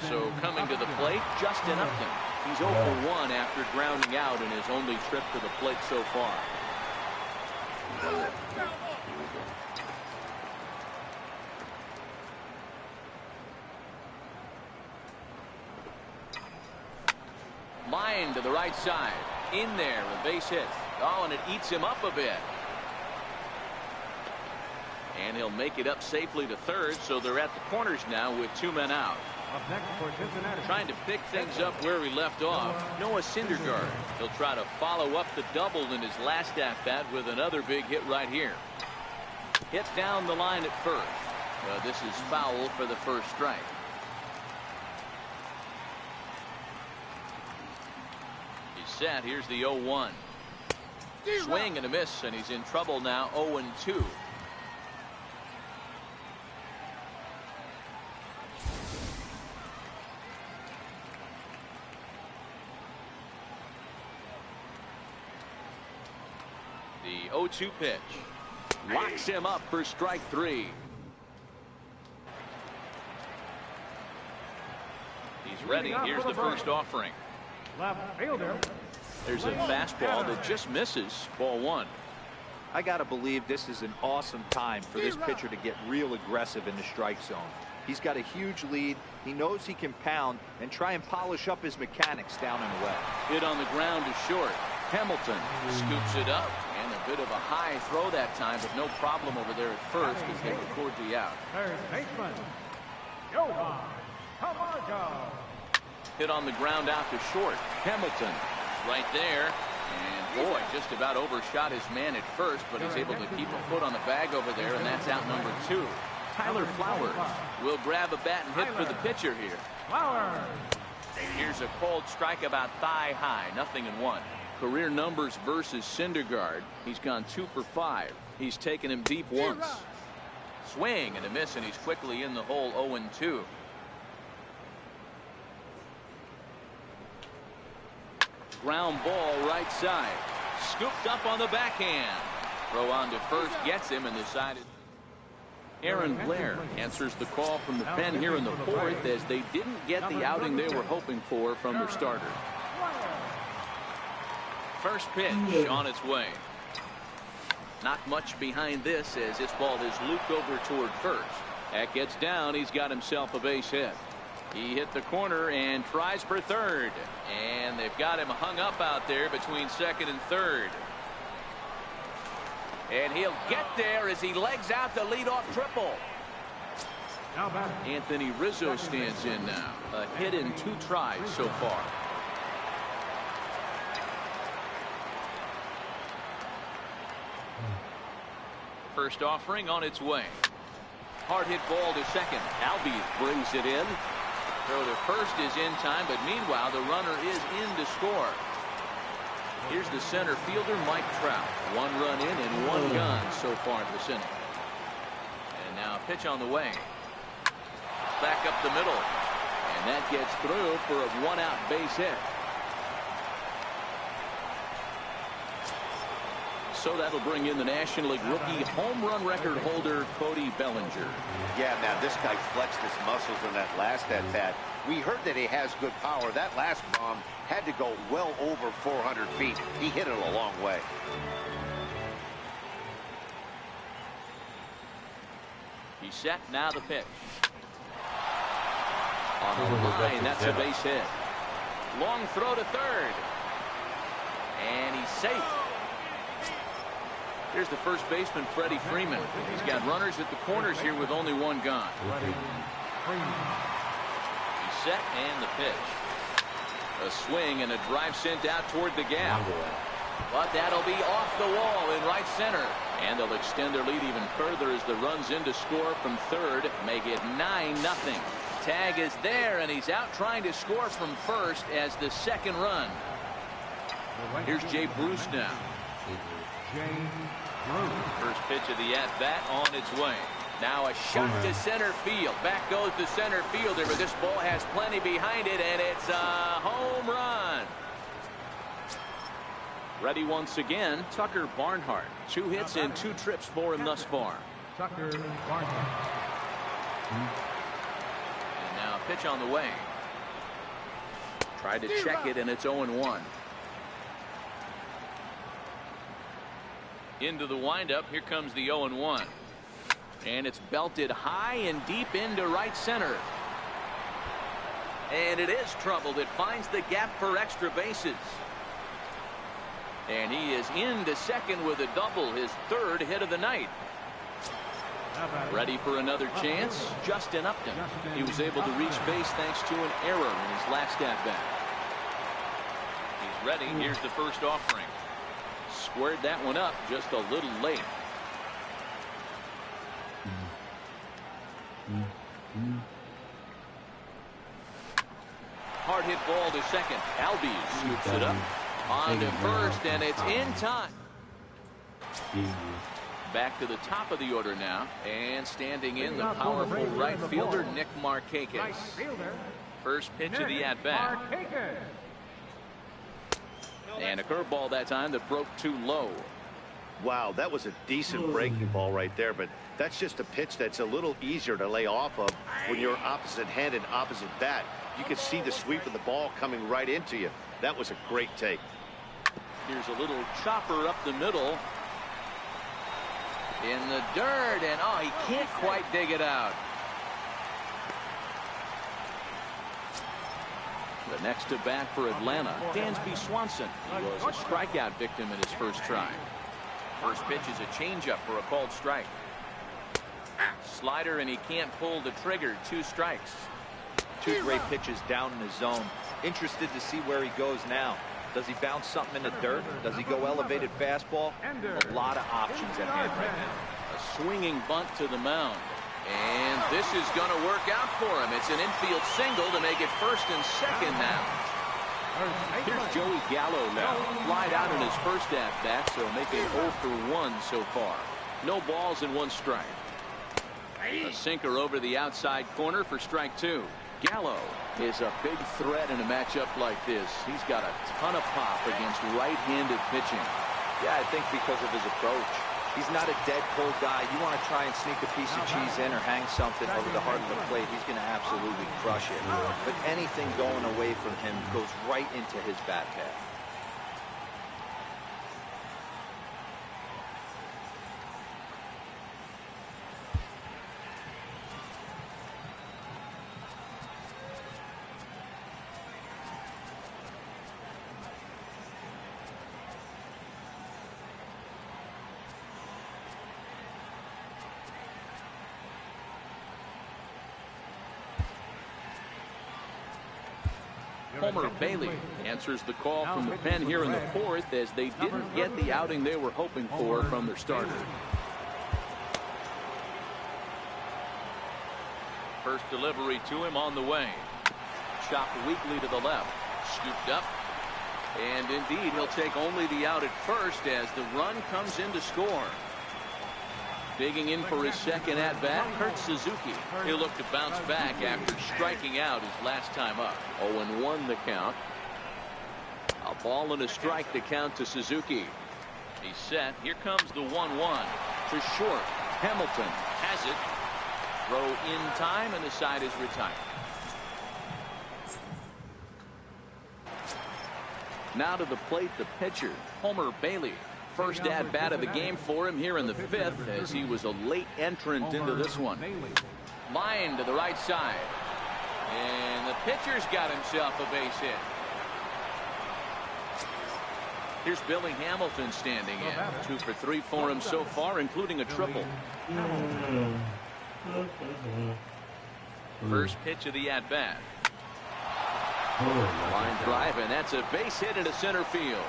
So coming to the plate, Justin Upton. He's 0 for 1 after grounding out in his only trip to the plate so far. Line to the right side. In there, a base hit. Oh, and it eats him up a bit. And he'll make it up safely to third, so they're at the corners now with 2 men out. Up next for Cincinnati. Trying to pick things up where he left off, Noah Syndergaard. He'll try to follow up the double in his last at-bat with another big hit right here. Hit down the line at first. This is foul for the first strike. He's set. Here's the 0-1. Swing and a miss, and he's in trouble now. 0-2. The 0-2 pitch. Locks him up for strike 3. He's ready. Here's the first offering. Left fielder. There's a fastball that just misses. Ball 1. I got to believe this is an awesome time for this pitcher to get real aggressive in the strike zone. He's got a huge lead. He knows he can pound and try and polish up his mechanics down and away. Hit on the ground to short. Hamilton scoops it up, and a bit of a high throw that time, but no problem over there at first as they record the out. Third baseman. Johan Camargo. Hit on the ground out to short. Hamilton right there. And boy, just about overshot his man at first, but he's able to keep a foot on the bag over there, and that's out number 2. Tyler Flowers will grab a bat and hit for the pitcher here. Flowers. Here's a cold strike about thigh high. 0-1. Career numbers versus Syndergaard. He's gone 2 for 5. He's taken him deep once. Swing and a miss, and he's quickly in the hole. 0-2. Ground ball right side. Scooped up on the backhand. Throw on to first gets him and decided. Aaron Blair answers the call from the pen here in the 4th as they didn't get the outing they were hoping for from their starter. First pitch on its way. Not much behind this as this ball is looped over toward first. That gets down. He's got himself a base hit. He hit the corner and tries for third. And they've got him hung up out there between second and third. And he'll get there as he legs out the leadoff triple. Anthony Rizzo stands in now. A hit in 2 tries so far. First offering on its way. Hard hit ball to second. Albies brings it in. Throw to first is in time, but meanwhile the runner is in to score. Here's the center fielder, Mike Trout. 1 run in and 1 gone so far this inning. And now a pitch on the way. Back up the middle. And that gets through for a 1-out base hit. So that'll bring in the National League rookie home run record holder, Cody Bellinger. Yeah, now this guy flexed his muscles in that last at-bat. We heard that he has good power. That last bomb had to go well over 400 feet. He hit it a long way. He's set. Now the pitch. On the line, that's a base hit. Long throw to third. And he's safe. Here's the first baseman, Freddie Freeman. He's got runners at the corners here with only 1 gone. He's set and the pitch. A swing and a drive sent out toward the gap. But that'll be off the wall in right center. And they'll extend their lead even further as the runs in to score from third. Make it 9-0. Tag is there, and he's out trying to score from first as the second run. Here's Jay Bruce now. First pitch of the at-bat on its way. Now a shot to center field. Back goes the center fielder, but this ball has plenty behind it, and it's a home run. Ready once again, Tucker Barnhart. 2 hits and 2 trips for him thus far. Tucker Barnhart. And now a pitch on the way. Tried to check it, and it's 0-1. Into the windup. Here comes the 0-1. And it's belted high and deep into right center. And it is troubled. It finds the gap for extra bases. And he is into second with a double, his 3rd hit of the night. Ready for another chance? Justin Upton. He was able to reach base thanks to an error in his last at-bat. He's ready. Here's the first offering. Squared that one up just a little late. Hard hit ball to second. Albies scoops it up on to first, and it's in time. Back to the top of the order now, and standing in the powerful right fielder Nick Markakis. First pitch of the at-bat. And a curveball that time that broke too low. Wow, that was a decent breaking ball right there, but that's just a pitch that's a little easier to lay off of when you're opposite handed, opposite bat. You can see the sweep of the ball coming right into you. That was a great take. Here's a little chopper up the middle. In the dirt, and oh, he can't quite dig it out. The next to bat for Atlanta, Dansby Swanson. He was a strikeout victim in his first try. First pitch is a changeup for a called strike. Slider, and he can't pull the trigger. 2 strikes. 2 great pitches down in the zone. Interested to see where he goes now. Does he bounce something in the dirt? Does he go elevated fastball? A lot of options at hand right now. A swinging bunt to the mound. And this is going to work out for him. It's an infield single to make it first and second now. Here's Joey Gallo now. Flied out in his first at-bat, so making 0 for 1 so far. No balls and 1 strike. A sinker over the outside corner for strike 2. Gallo is a big threat in a matchup like this. He's got a ton of pop against right-handed pitching. Yeah, I think because of his approach. He's not a dead cold guy. You want to try and sneak a piece of cheese in or hang something over the heart of the plate, he's going to absolutely crush it. But anything going away from him goes right into his bat path. Homer Bailey answers the call from the pen here in the 4th as they didn't get the outing they were hoping for from their starter. First delivery to him on the way. Chopped weakly to the left. Scooped up. And indeed, he'll take only the out at first as the run comes in to score. Digging in for his second at-bat, Kurt Suzuki. He'll look to bounce back after striking out his last time up. 0-1 the count. A ball and a strike to count to Suzuki. He's set. Here comes the 1-1 to short. Hamilton has it. Throw in time, and the side is retired. Now to the plate, the pitcher, Homer Bailey. First at-bat of the game for him here in the 5th as he was a late entrant into this one. Line to the right side. And the pitcher's got himself a base hit. Here's Billy Hamilton standing in. 2 for 3 for him so far, including a triple. First pitch of the at-bat. Line drive, and that's a base hit into center field.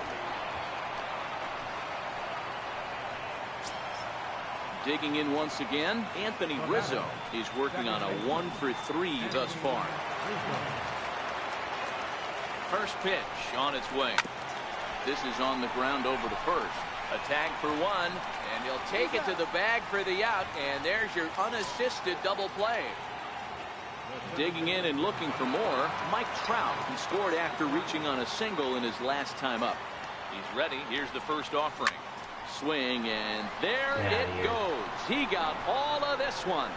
Digging in once again, Anthony Rizzo. He's working on a 1 for 3 thus far. First pitch on its way. This is on the ground over to first. A tag for 1, and he'll take it to the bag for the out, and there's your unassisted double play. Digging in and looking for more, Mike Trout. He scored after reaching on a single in his last time up. He's ready. Here's the first offering. Swing, and there it goes. He got all of this one.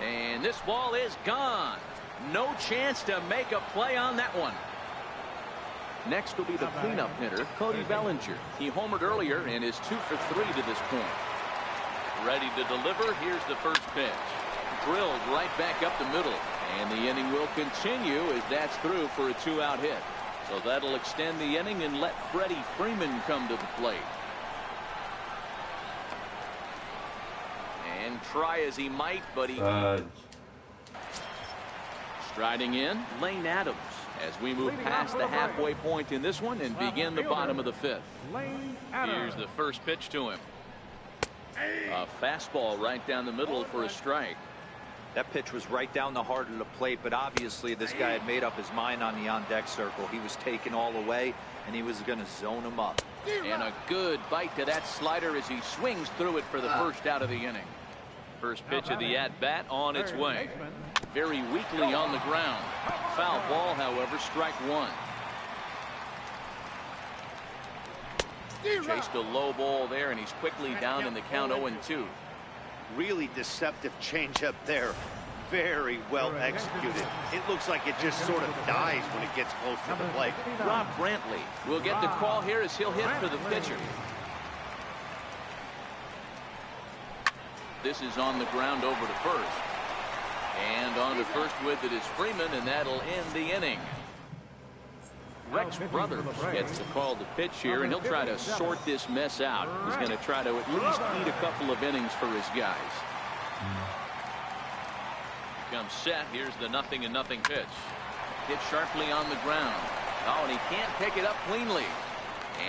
And this ball is gone. No chance to make a play on that one. Next will be the cleanup hitter, Cody Bellinger. He homered earlier and is 2 for 3 to this point. Ready to deliver. Here's the first pitch. Drilled right back up the middle. And the inning will continue as that's through for a 2-out hit. So that'll extend the inning and let Freddie Freeman come to the plate. And try as he might, but he... Striding in, Lane Adams. As we move past the halfway point in this one and begin the bottom of the 5th. Here's the first pitch to him. A fastball right down the middle for a strike. That pitch was right down the heart of the plate, but obviously this guy had made up his mind on the on-deck circle. He was taken all the way, and he was going to zone him up. And a good bite to that slider as he swings through it for the first out of the inning. First pitch of the at-bat on its way. Very weakly on the ground. Foul ball, however, strike 1. Chased a low ball there, and he's quickly down in the count 0-2. Really deceptive changeup there. Very well executed. It looks like it just sort of dies when it gets close to the plate. Rob Brantley will get the call here as he'll hit for the pitcher. This is on the ground over to first. And on to first with it is Freeman, and that'll end the inning. Rex Brothers gets the call to pitch here, and he'll try to sort this mess out. He's going to try to at least eat a couple of innings for his guys. Comes set. Here's the 0-0 pitch. Hit sharply on the ground. Oh, and he can't pick it up cleanly.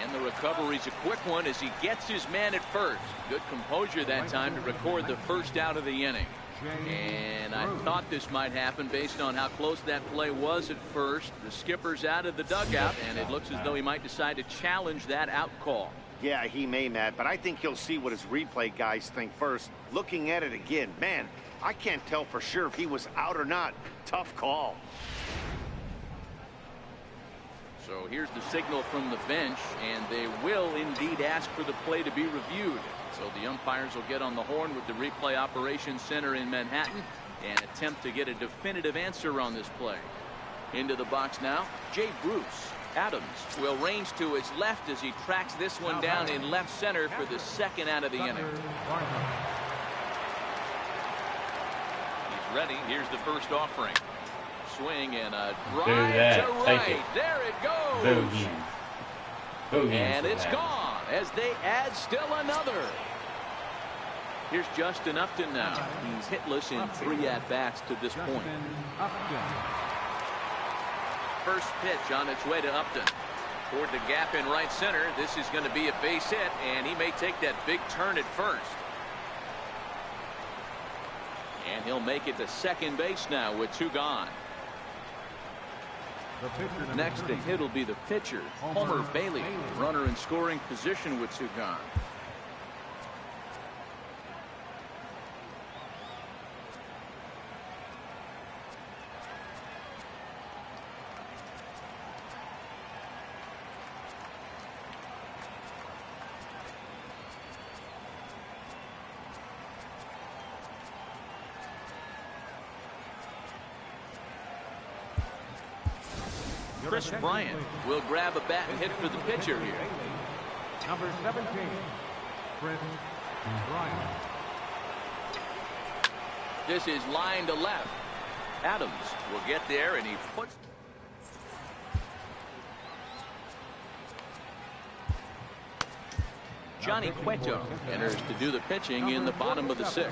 And the recovery's a quick one as he gets his man at first. Good composure that time to record the first out of the inning. And I thought this might happen based on how close that play was at first. The skipper's out of the dugout, and it looks as though he might decide to challenge that out call. Yeah, he may, Matt, but I think he'll see what his replay guys think first. Looking at it again, man, I can't tell for sure if he was out or not. Tough call. So here's the signal from the bench, and they will indeed ask for the play to be reviewed. So the umpires will get on the horn with the replay operations center in Manhattan and attempt to get a definitive answer on this play. Into the box now, Jay Bruce. Adams will range to his left as he tracks this one down in left center for the second out of the inning. He's ready. Here's the first offering. Swing and a drive to right. There it goes. And it's gone as they add still another. Here's Justin Upton now. He's hitless in 3 at-bats to this point. First pitch on its way to Upton. Toward the gap in right center. This is going to be a base hit, and he may take that big turn at first. And he'll make it to second base now with 2 gone. Next to hit will be the pitcher, Homer Bailey. Runner in scoring position with 2 gone. Chris Bryant will grab a bat and hit for the pitcher here. Number 17, Chris Bryant. This is line to left. Adams will get there, and he puts. Johnny Cueto enters to do the pitching in the bottom of the 6th.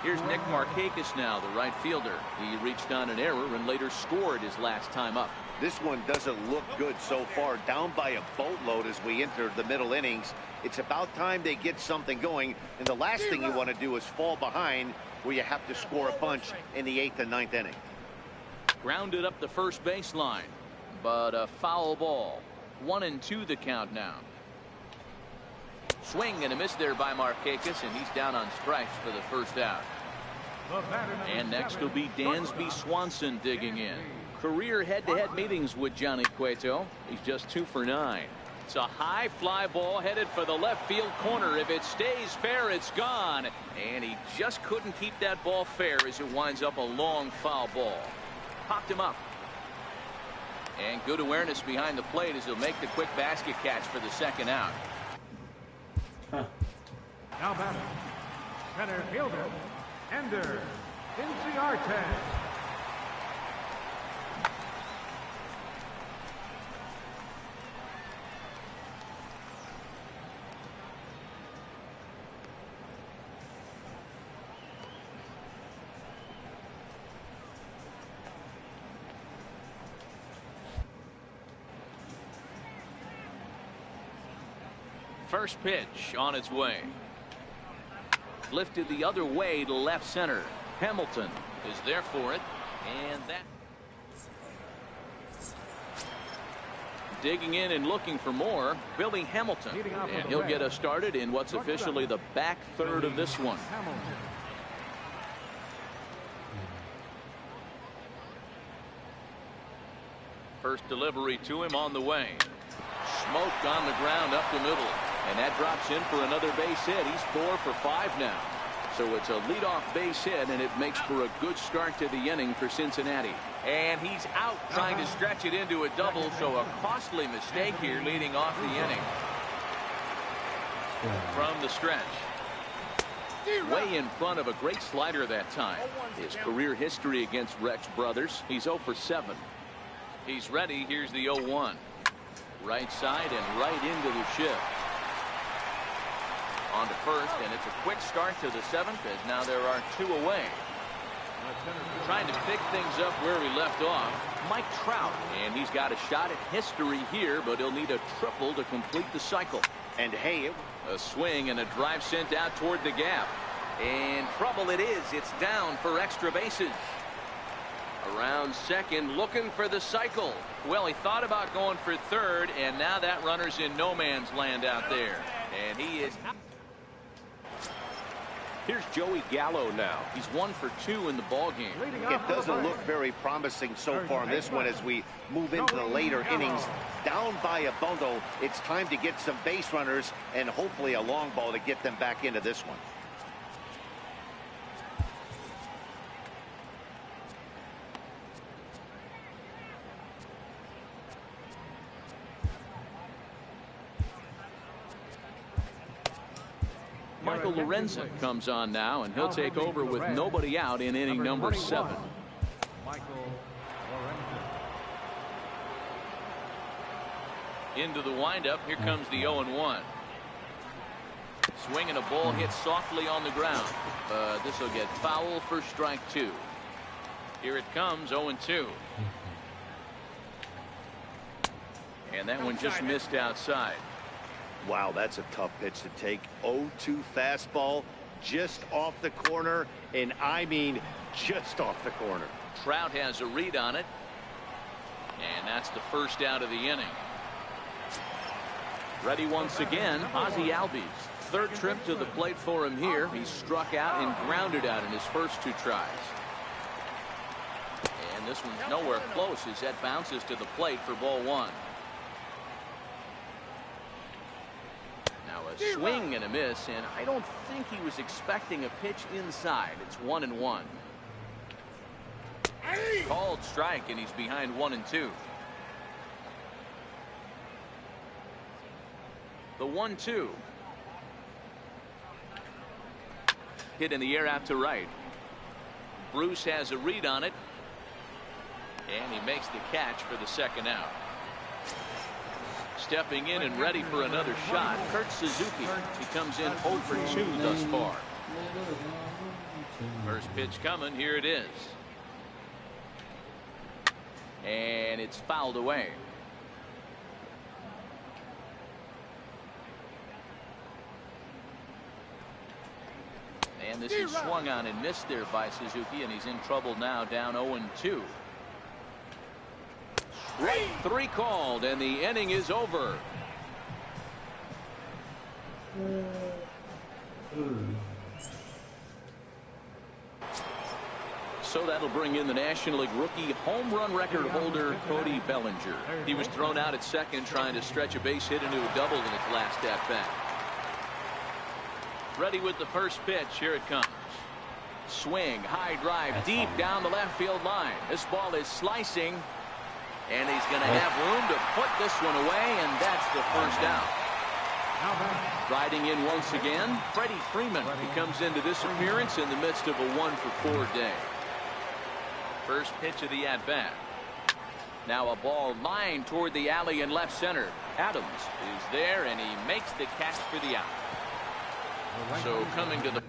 Here's Nick Markakis now, the right fielder. He reached on an error and later scored his last time up. This one doesn't look good so far. Down by a boatload as we enter the middle innings. It's about time they get something going. And the last thing you want to do is fall behind where you have to score a bunch in the 8th and 9th inning. Grounded up the first baseline, but a foul ball. 1-2 the count now. Swing and a miss there by Markakis, and he's down on strikes for the first out. And next will be Dansby Swanson digging in. Career head-to-head meetings with Johnny Cueto. He's just 2 for 9. It's a high fly ball headed for the left field corner. If it stays fair, it's gone. And he just couldn't keep that ball fair as it winds up a long foul ball. Popped him up. And good awareness behind the plate as he'll make the quick basket catch for the second out. Now batting, center fielder, Ender Inciarte. First pitch on its way. Lifted the other way to left center. Hamilton is there for it. And that. Digging in and looking for more, Billy Hamilton. And he'll get us started in what's officially the back third of this one. First delivery to him on the way. Smoked on the ground up the middle. And that drops in for another base hit. He's 4 for 5 now. So it's a leadoff base hit, and it makes for a good start to the inning for Cincinnati. And he's out trying to stretch it into a double, so a costly mistake here leading off the inning. From the stretch. Way in front of a great slider that time. His career history against Rex Brothers, he's 0 for 7. He's ready. Here's the 0-1. Right side and right into the shift. On to first, and it's a quick start to the 7th as now there are 2 away. Trying to pick things up where we left off, Mike Trout, and he's got a shot at history here, but he'll need a triple to complete the cycle. And hey, a swing and a drive sent out toward the gap. And trouble it is. It's down for extra bases. Around second, looking for the cycle. Well, he thought about going for third, and now that runner's in no man's land out there. And he is out. Here's Joey Gallo now. He's 1 for 2 in the ballgame. it doesn't look very promising so far in this one as we move into the later innings. Down by a bundle, it's time to get some base runners and hopefully a long ball to get them back into this one. Michael Lorenzen comes on now, and he'll take over with nobody out in inning number 7. Michael Lorenzen. Into the windup. Here comes the 0-1. Swinging a ball hit softly on the ground. This will get foul for strike 2. Here it comes, 0-2. And that one just missed outside. Wow, that's a tough pitch to take. 0-2 fastball just off the corner, and I mean just off the corner. Trout has a read on it, and that's the first out of the inning. Ready once again, Ozzie Albies. Third trip to the plate for him here. He struck out and grounded out in his first 2 tries. And this one's nowhere close as that bounces to the plate for ball 1. Now a swing and a miss, and I don't think he was expecting a pitch inside. It's 1-1. Called strike, and he's behind 1-2. The 1-2. Hit in the air out to right. Bruce has a read on it, and he makes the catch for the second out. Stepping in and ready for another shot, Kurt Suzuki. He comes in 0 for 2 thus far. First pitch coming. Here it is. And it's fouled away. And this is swung on and missed there by Suzuki, and he's in trouble now, down 0-2. Strike 3 called, and the inning is over. So that'll bring in the National League rookie home run record holder Cody Bellinger. He was thrown out at second trying to stretch a base hit into a double in his last at bat. Ready with the first pitch. Here it comes. Swing, high drive, deep down the left field line. This ball is slicing, and he's going to have room to put this one away, and that's the first out. Riding in once again, Freddie Freeman. He comes into this appearance in the midst of a 1-for-4 day. First pitch of the at-bat. Now a ball lined toward the alley in left center. Adams is there, and he makes the catch for the out. So coming to the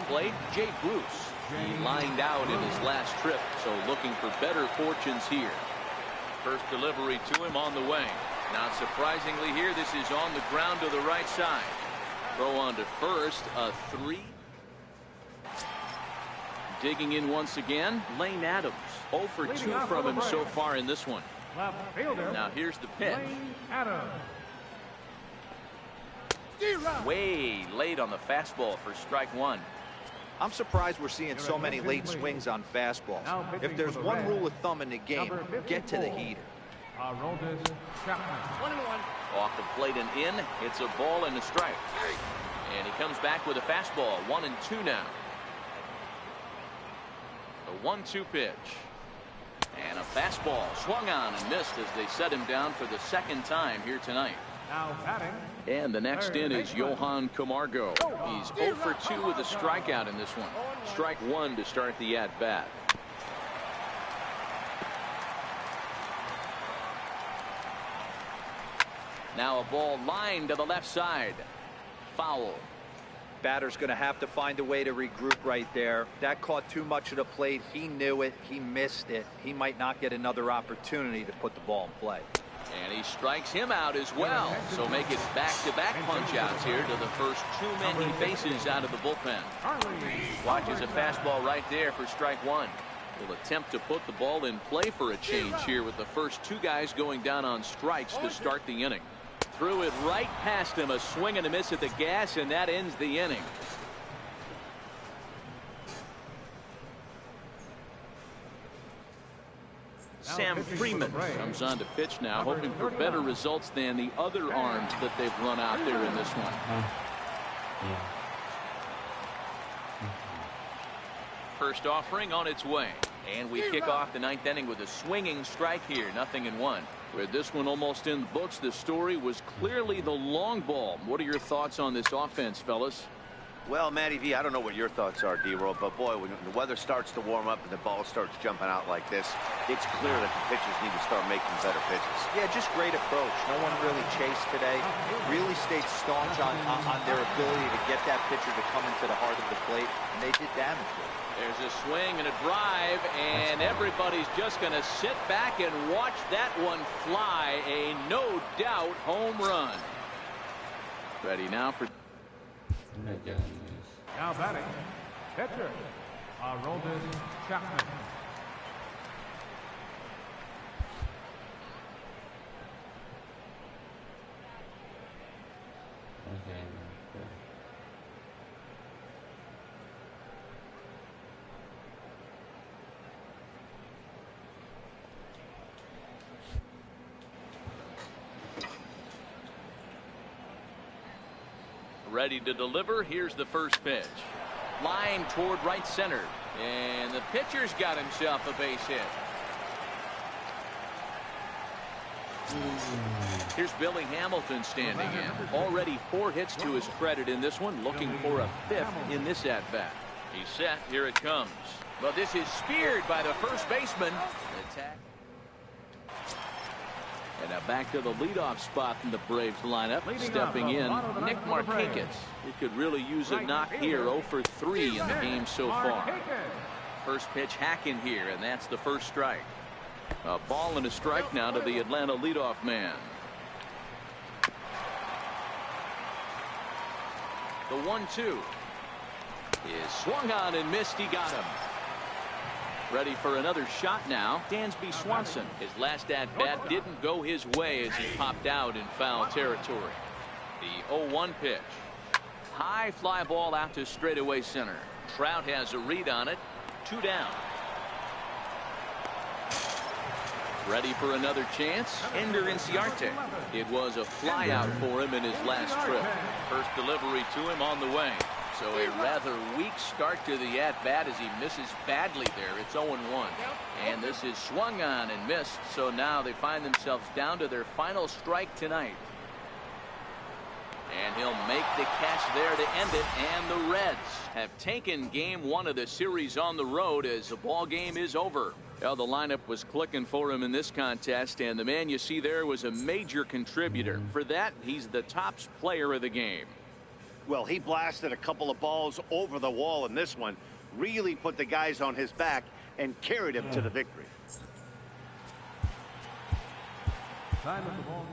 plate, Jay Bruce. He lined out in his last trip, so looking for better fortunes here. First delivery to him on the way. Not surprisingly here, this is on the ground to the right side. Throw on to first, a 3. Digging in once again, Lane Adams. 0 for 2 from him so far in this one. Left fielder. Now here's the pitch. Lane Adams. Way late on the fastball for strike 1. I'm surprised we're seeing so many late swings on fastballs. If there's one rule of thumb in the game, get to the heater. Off the plate and in. It's a ball and a strike. And he comes back with a fastball. 1-2 now. The 1-2 pitch. And a fastball swung on and missed as they set him down for the second time here tonight. Now batting. And the next in is Johan Camargo. He's 0 for 2 with a strikeout in this one. Strike 1 to start the at-bat. Now a ball lined to the left side. Foul. Batter's going to have to find a way to regroup right there. That caught too much of the plate. He knew it. He missed it. He might not get another opportunity to put the ball in play. And he strikes him out as well. So make it back-to-back punch-outs here to the first too many bases out of the bullpen. Watches a fastball right there for strike 1. Will attempt to put the ball in play for a change here with the first 2 guys going down on strikes to start the inning. Threw it right past him, a swing and a miss at the gas, and that ends the inning. Sam Freeman comes on to pitch now, hoping for better results than the other arms that they've run out there in this one. First offering on its way. And we kick off the 9th inning with a swinging strike here, 0-1. With this one almost in the books, the story was clearly the long ball. What are your thoughts on this offense, fellas? Well, Matty V, I don't know what your thoughts are, D-Roll, but boy, when the weather starts to warm up and the ball starts jumping out like this, it's clear that the pitchers need to start making better pitches. Yeah, just great approach. No one really chased today. Really stayed staunch on their ability to get that pitcher to come into the heart of the plate, and they did damage to it. There's a swing and a drive, and everybody's just going to sit back and watch that one fly. A no-doubt home run. Ready now for... Now batting. Pitcher. Aroldis Chapman. Ready to deliver. Here's the first pitch. Line toward right center. And the pitcher's got himself a base hit. Here's Billy Hamilton standing in. Already 4 hits to his credit in this one. Looking for a 5th in this at-bat. He's set. Here it comes. But this is speared by the first baseman. Attack. And now back to the leadoff spot in the Braves lineup. Stepping in, Nick Markakis. He could really use a knock here. 0 for 3 in the game so far. First pitch hacking here, and that's the first strike. A ball and a strike now to the Atlanta leadoff man. The 1-2 is swung on and missed. He got him. Ready for another shot now. Dansby Swanson. His last at-bat didn't go his way as he popped out in foul territory. The 0-1 pitch. High fly ball out to straightaway center. Trout has a read on it. 2 down. Ready for another chance. Ender Inciarte. It was a fly out for him in his last trip. First delivery to him on the way. So a rather weak start to the at-bat as he misses badly there. It's 0-1. And this is swung on and missed. So now they find themselves down to their final strike tonight. And he'll make the catch there to end it. And the Reds have taken game 1 of the series on the road as the ball game is over. Well, the lineup was clicking for him in this contest. And the man you see there was a major contributor. For that, he's the top player of the game. Well, he blasted a couple of balls over the wall in this one. really put the guys on his back and carried him to the victory. Time of the ball.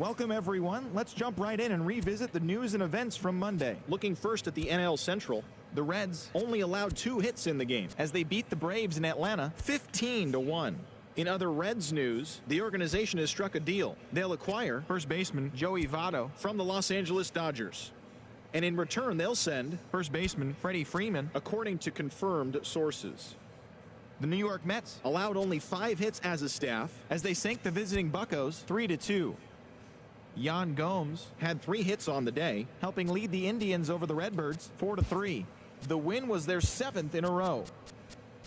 Welcome, everyone. Let's jump right in and revisit the news and events from Monday. Looking first at the NL Central, the Reds only allowed 2 hits in the game as they beat the Braves in Atlanta 15-1. In other Reds news, the organization has struck a deal. They'll acquire first baseman Joey Votto from the Los Angeles Dodgers. And in return, they'll send first baseman Freddie Freeman, according to confirmed sources. The New York Mets allowed only 5 hits as a staff as they sank the visiting Buccos 3-2. Yan Gomes had 3 hits on the day, helping lead the Indians over the Redbirds 4-3. The win was their 7th in a row.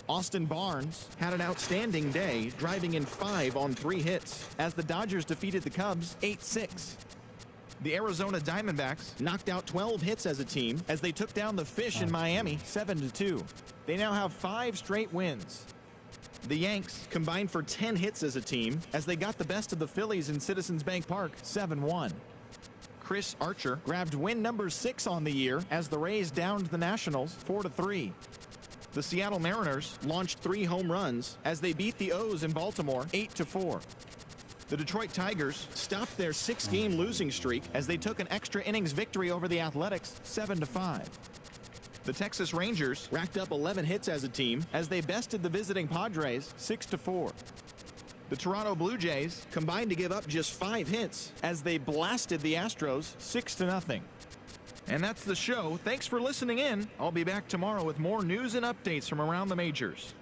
Austin Barnes had an outstanding day, driving in 5 on 3 hits as the Dodgers defeated the Cubs 8-6. The Arizona Diamondbacks knocked out 12 hits as a team as they took down the Fish in Miami 7-2. They now have 5 straight wins. The Yanks combined for 10 hits as a team as they got the best of the Phillies in Citizens Bank Park 7-1. Chris Archer grabbed win number 6 on the year as the Rays downed the Nationals 4-3. The Seattle Mariners launched 3 home runs as they beat the O's in Baltimore 8-4. The Detroit Tigers stopped their 6-game losing streak as they took an extra innings victory over the Athletics 7-5. The Texas Rangers racked up 11 hits as a team as they bested the visiting Padres 6-4. The Toronto Blue Jays combined to give up just 5 hits as they blasted the Astros 6-0. And that's the show. Thanks for listening in. I'll be back tomorrow with more news and updates from around the majors.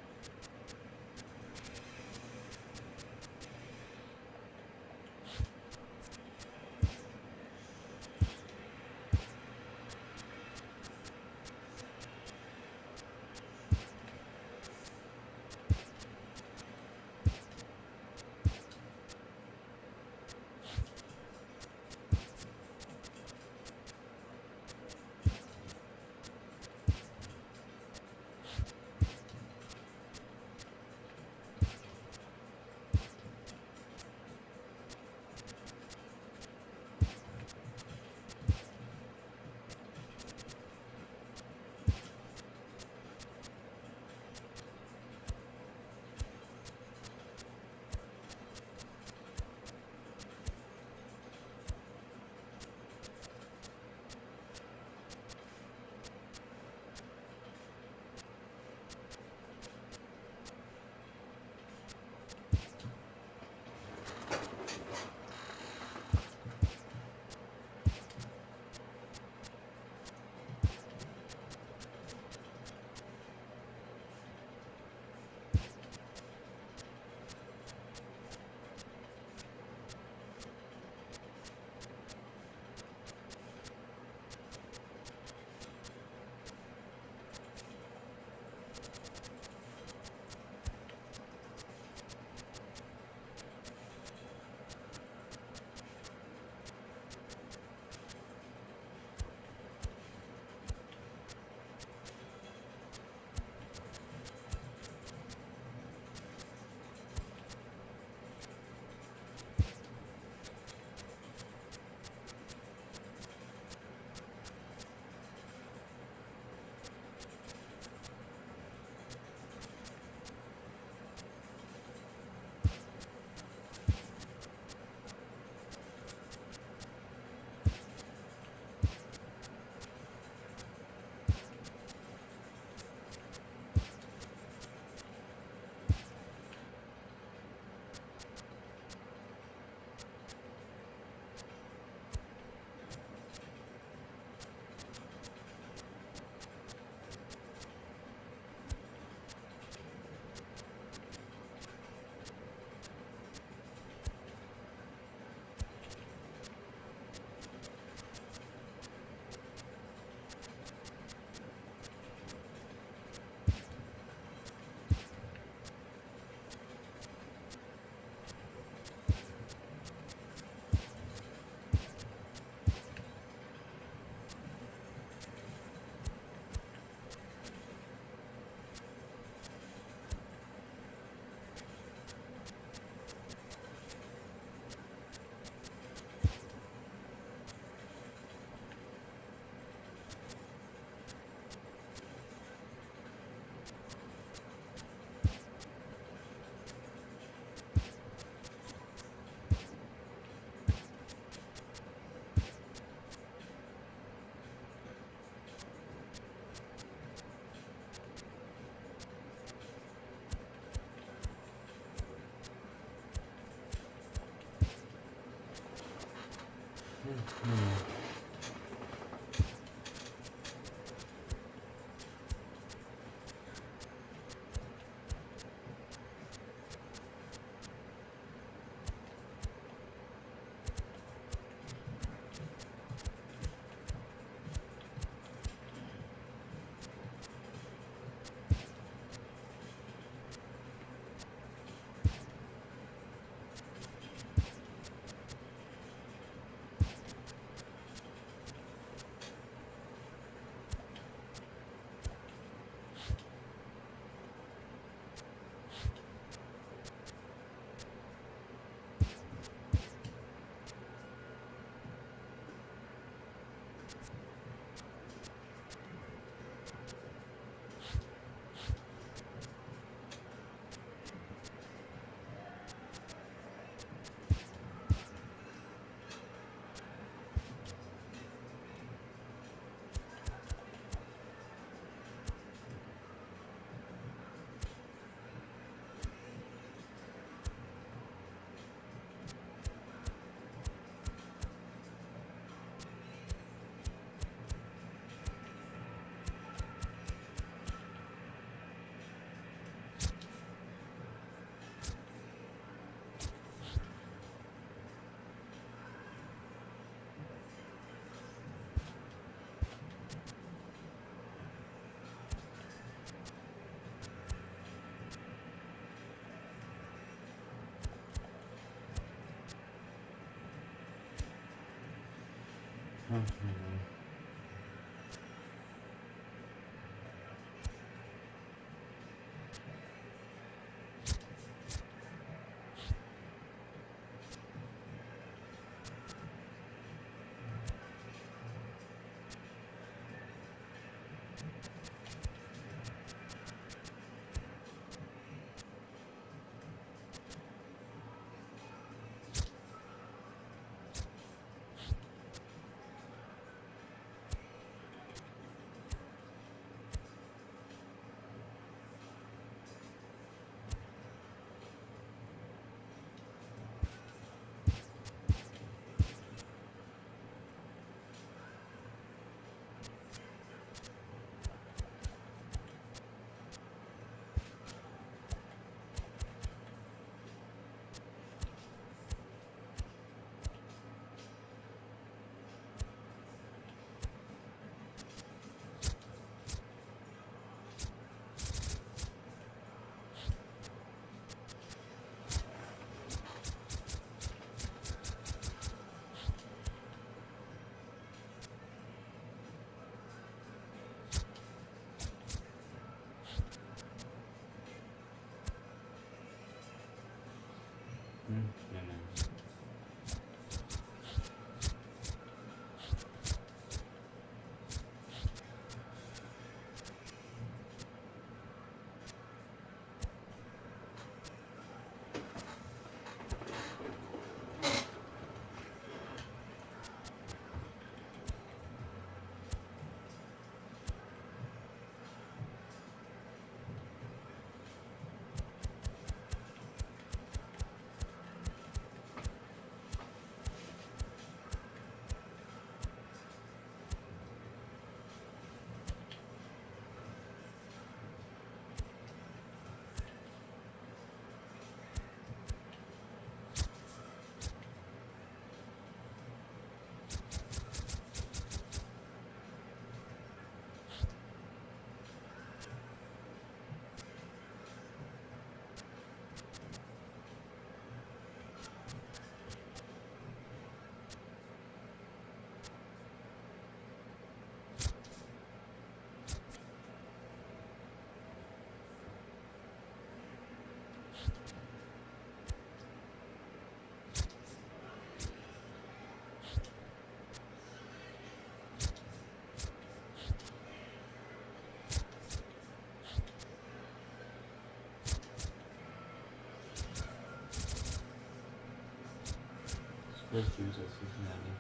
First years at Cincinnati.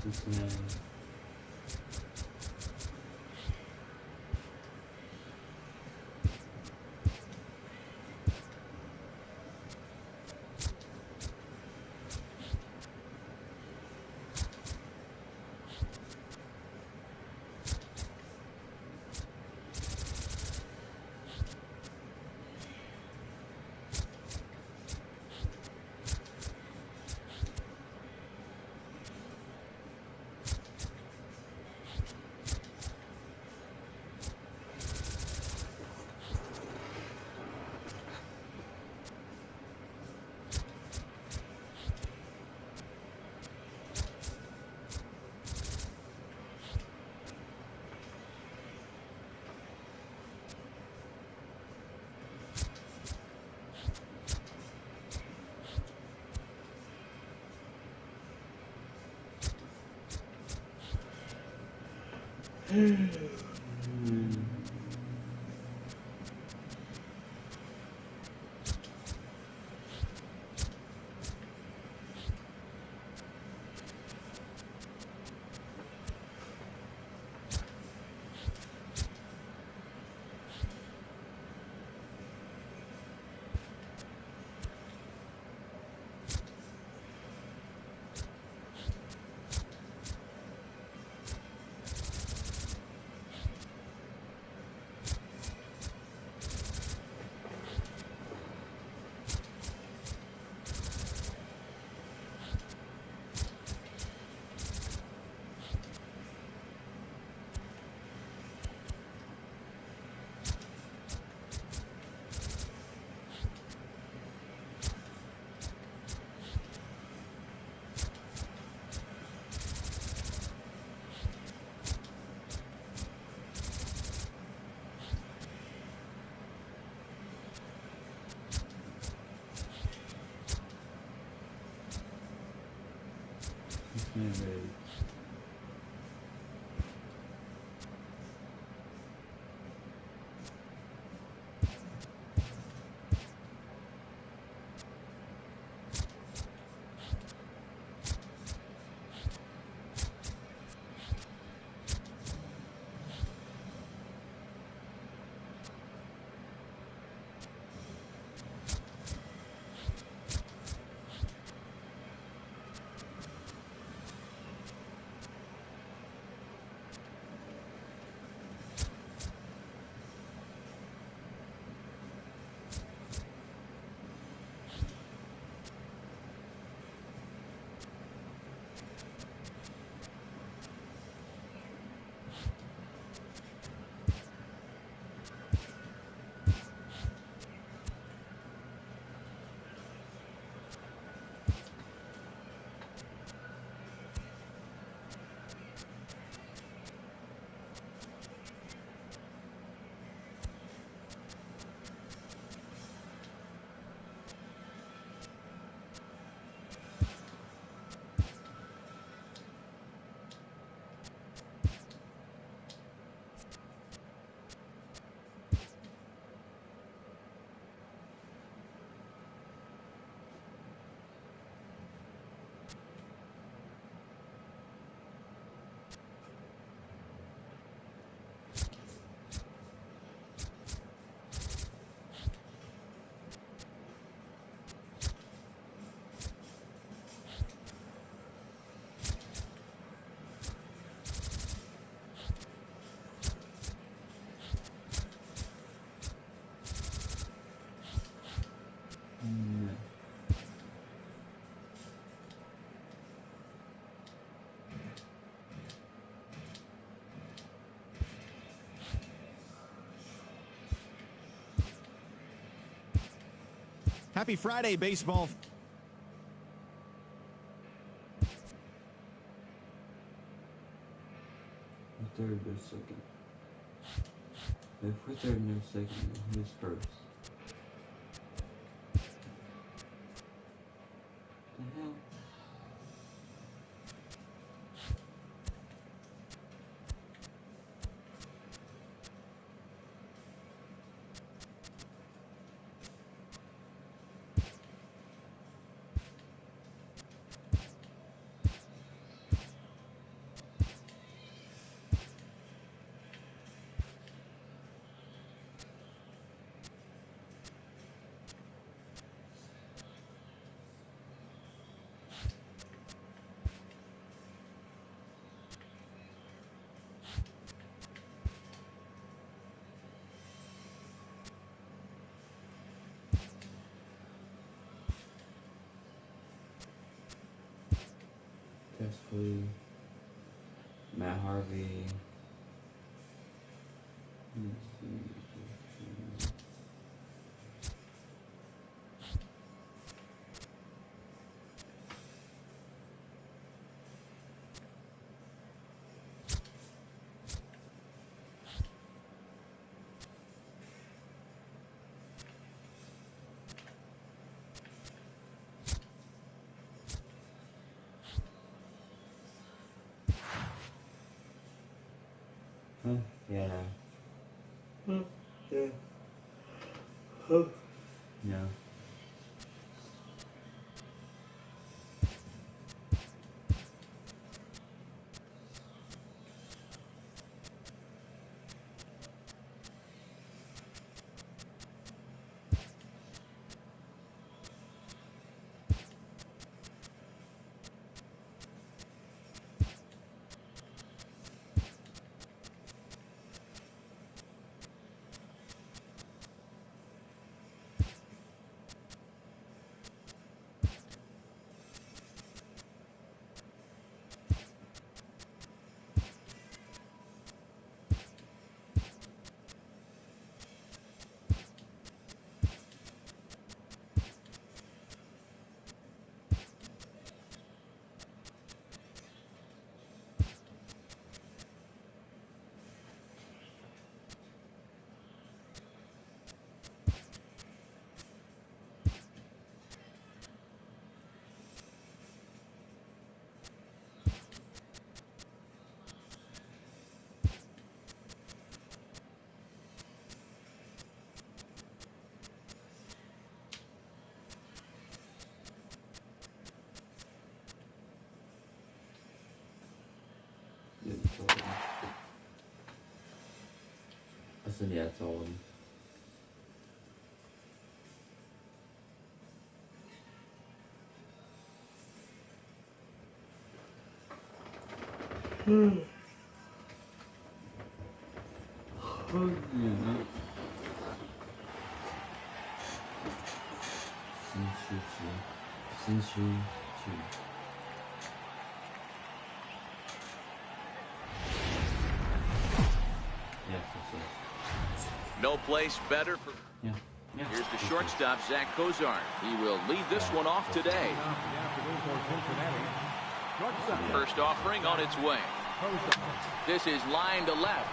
Cincinnati. Happy Friday, baseball. Third or second. If we're third and second, who's first? The hell? Kesley, Matt Harvey. Let's see. Yeah. Yeah. Yeah. Yeah, it's all in. I said, yeah, it's all in. Oh, yeah. Since you. Yeah, that's it. No place better for... Yeah. Yeah. Here's the shortstop, Zach Kozar. He will lead this one off today. First offering on its way. This is line to left.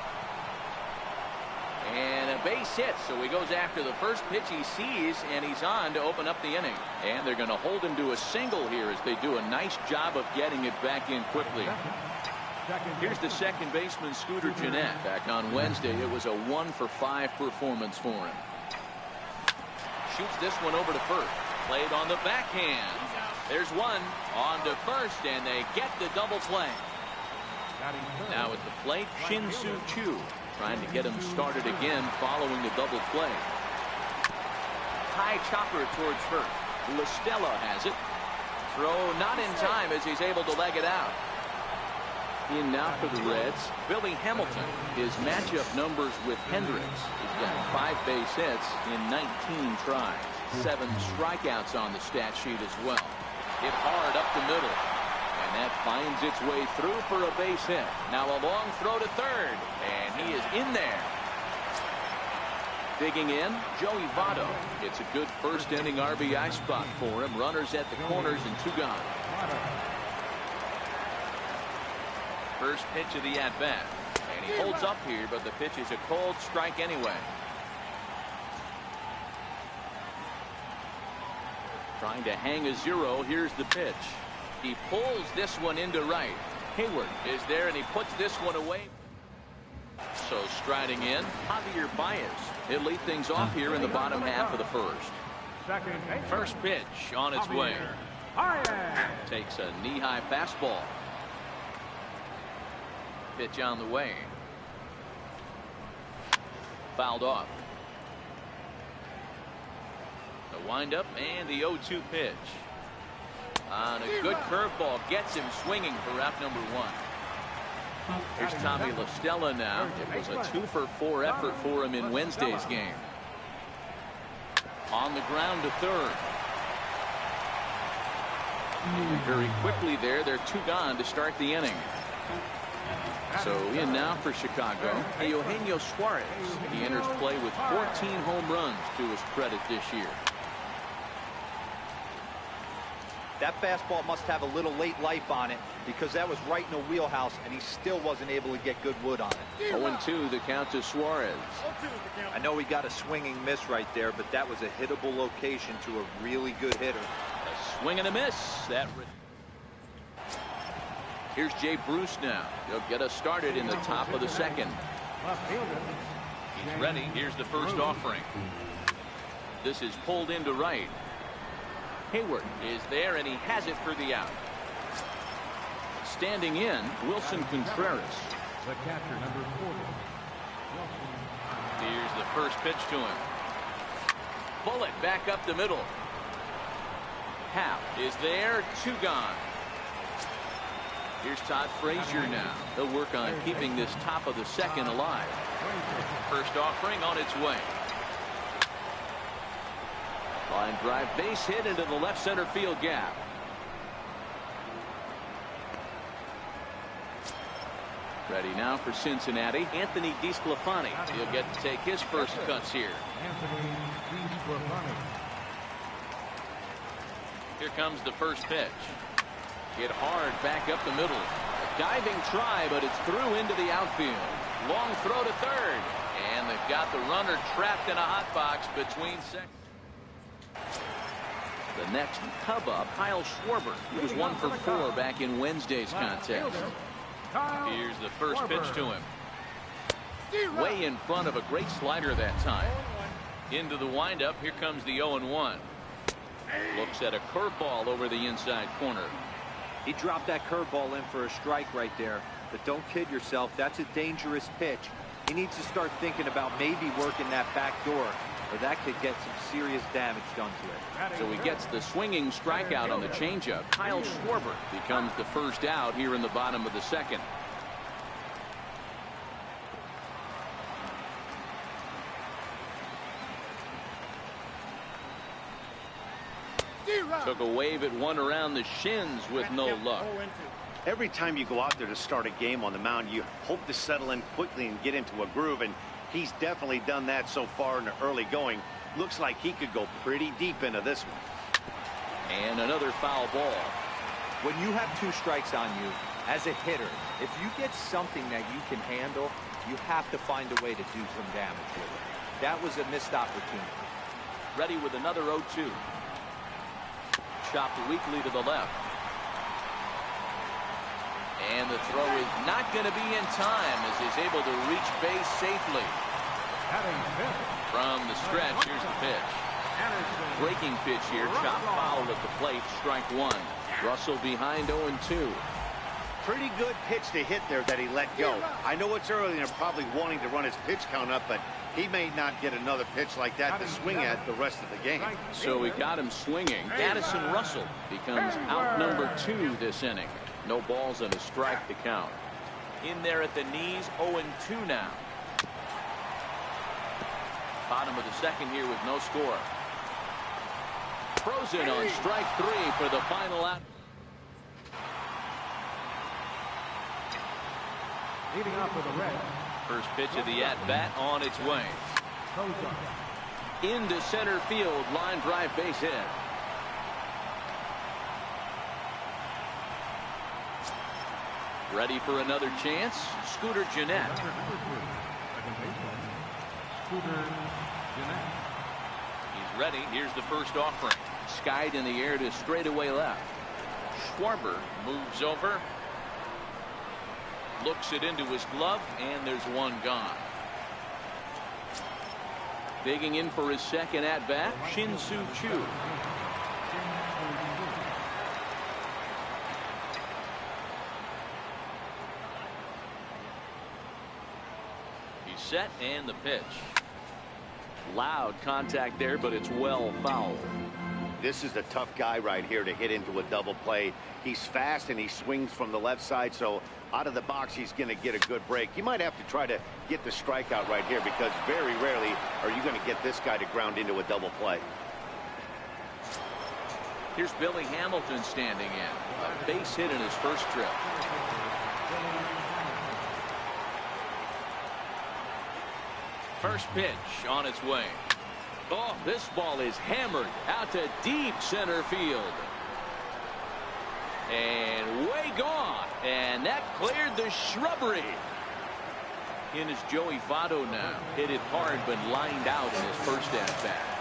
And a base hit, so he goes after the first pitch he sees, and he's on to open up the inning. And they're going to hold him to a single here as they do a nice job of getting it back in quickly. Here's the second baseman, Scooter Gennett. Back on Wednesday, it was a 1-for-5 performance for him. Shoots this one over to first. Played on the backhand. There's one on to first, and they get the double play. Now at the plate, Shin-Soo Choo, trying to get him started again following the double play. High chopper towards first. Listella has it. Throw not in time as he's able to leg it out. In now for the Reds, Billy Hamilton. His matchup numbers with Hendricks. He's got 5 base hits in 19 tries. 7 strikeouts on the stat sheet as well. Hit hard up the middle. And that finds its way through for a base hit. Now a long throw to third. And he is in there. Digging in, Joey Votto. It's a good first inning RBI spot for him. Runners at the corners and 2 gone. First pitch of the at-bat. And he holds up here, but the pitch is a cold strike anyway. Trying to hang a 0. Here's the pitch. He pulls this one into right. Hayward is there, and he puts this one away. So striding in, Javier Baez. He'll lead things off here in the bottom half of the first. First pitch on its way. Takes a knee-high fastball. Pitch on the way. Fouled off. The windup and the 0-2 pitch. On a good curveball, gets him swinging for out number 1. Here's Tommy Listella now. It was a 2-for-4 effort for him in Wednesday's game. On the ground to third. Very quickly there. They're 2 gone to start the inning. So in now for Chicago, Eugenio Suarez. He enters play with 14 home runs to his credit this year. That fastball must have a little late life on it because that was right in the wheelhouse, and he still wasn't able to get good wood on it. 0-2 the count to Suarez. I know he got a swinging miss right there, but that was a hittable location to a really good hitter. A swing and a miss. Here's Jay Bruce now. He'll get us started in the top of the second. Left fielder. He's ready. Here's the first offering. This is pulled into right. Hayward is there, and he has it for the out. Standing in, Wilson Contreras. The catcher, number 40. Here's the first pitch to him. Bullet back up the middle. Happ is there, 2 gone. Here's Todd Frazier now. They'll work on keeping this top of the second alive. First offering on its way. Line drive base hit into the left center field gap. Ready now for Cincinnati. Anthony DeSclafani. He'll get to take his first cuts here. Anthony DeSclafani. Here comes the first pitch. Hit hard back up the middle. A diving try, but it's through into the outfield. Long throw to third. And they've got the runner trapped in a hot box between second. The next Cub up, Kyle Schwarber. He was 1 for 4 back in Wednesday's contest. Here's the first pitch to him. Way in front of a great slider that time. Into the windup. Here comes the 0-1. Looks at a curveball over the inside corner. He dropped that curveball in for a strike right there. But don't kid yourself. That's a dangerous pitch. He needs to start thinking about maybe working that back door, or that could get some serious damage done to it. So he gets the swinging strikeout on the changeup. Kyle Schwarber becomes the first out here in the bottom of the second. Took a wave at one around the shins with no luck. Every time you go out there to start a game on the mound, you hope to settle in quickly and get into a groove, and he's definitely done that so far in the early going. Looks like he could go pretty deep into this one. And another foul ball. When you have 2 strikes on you, as a hitter, if you get something that you can handle, you have to find a way to do some damage with it. That was a missed opportunity. Ready with another 0-2. Chopped weakly to the left. And the throw is not going to be in time as he's able to reach base safely. From the stretch, here's the pitch. Breaking pitch here, chopped foul at the plate, strike 1. Russell behind 0-2. Pretty good pitch to hit there that he let go. I know it's early and they're probably wanting to run his pitch count up, but he may not get another pitch like that to swing at the rest of the game. So we got him swinging. Addison Russell becomes out number 2 this inning. No balls and a strike to count. In there at the knees, 0-2 now. Bottom of the second here with no score. Frozen on strike 3 for the final out. Leading off with the Reds. First pitch of the at-bat on its way. Into center field, line drive base hit. Ready for another chance. Scooter Gennett. He's ready. Here's the first offering. Skied in the air to straightaway left. Schwarber moves over. Looks it into his glove, and there's 1 gone. Digging in for his second at-bat, Shin-Soo Choo. He's set, and the pitch. Loud contact there, but it's well fouled. This is a tough guy right here to hit into a double play. He's fast and he swings from the left side, so out of the box he's going to get a good break. You might have to try to get the strikeout right here because very rarely are you going to get this guy to ground into a double play. Here's Billy Hamilton standing in. A base hit in his first trip. First pitch on its way. Oh, this ball is hammered out to deep center field. And way gone. And that cleared the shrubbery. In is Joey Votto now. Hit it hard but lined out in his first at-bat.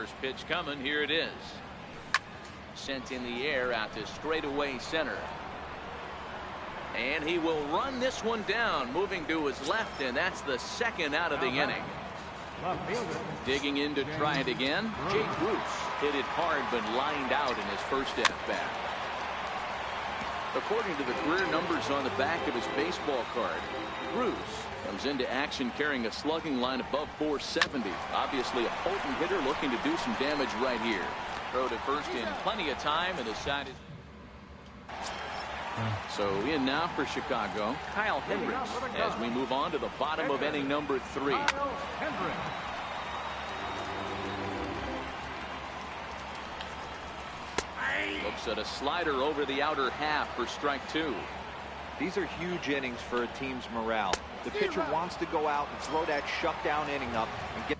First pitch coming. Here it is. Sent in the air out to straightaway center. And he will run this one down, moving to his left, and that's the second out of the inning. Digging in to try it again. Jake Bruce hit it hard but lined out in his first at-bat. According to the career numbers on the back of his baseball card, Bruce comes into action carrying a slugging line above 470. Obviously a potent hitter looking to do some damage right here. Throw to first in plenty of time, and the side is... So in now for Chicago, Kyle Hendricks, as we move on to the bottom of inning number 3. Looks at a slider over the outer half for strike 2. These are huge innings for a team's morale. The pitcher wants to go out and throw that shutdown inning up and get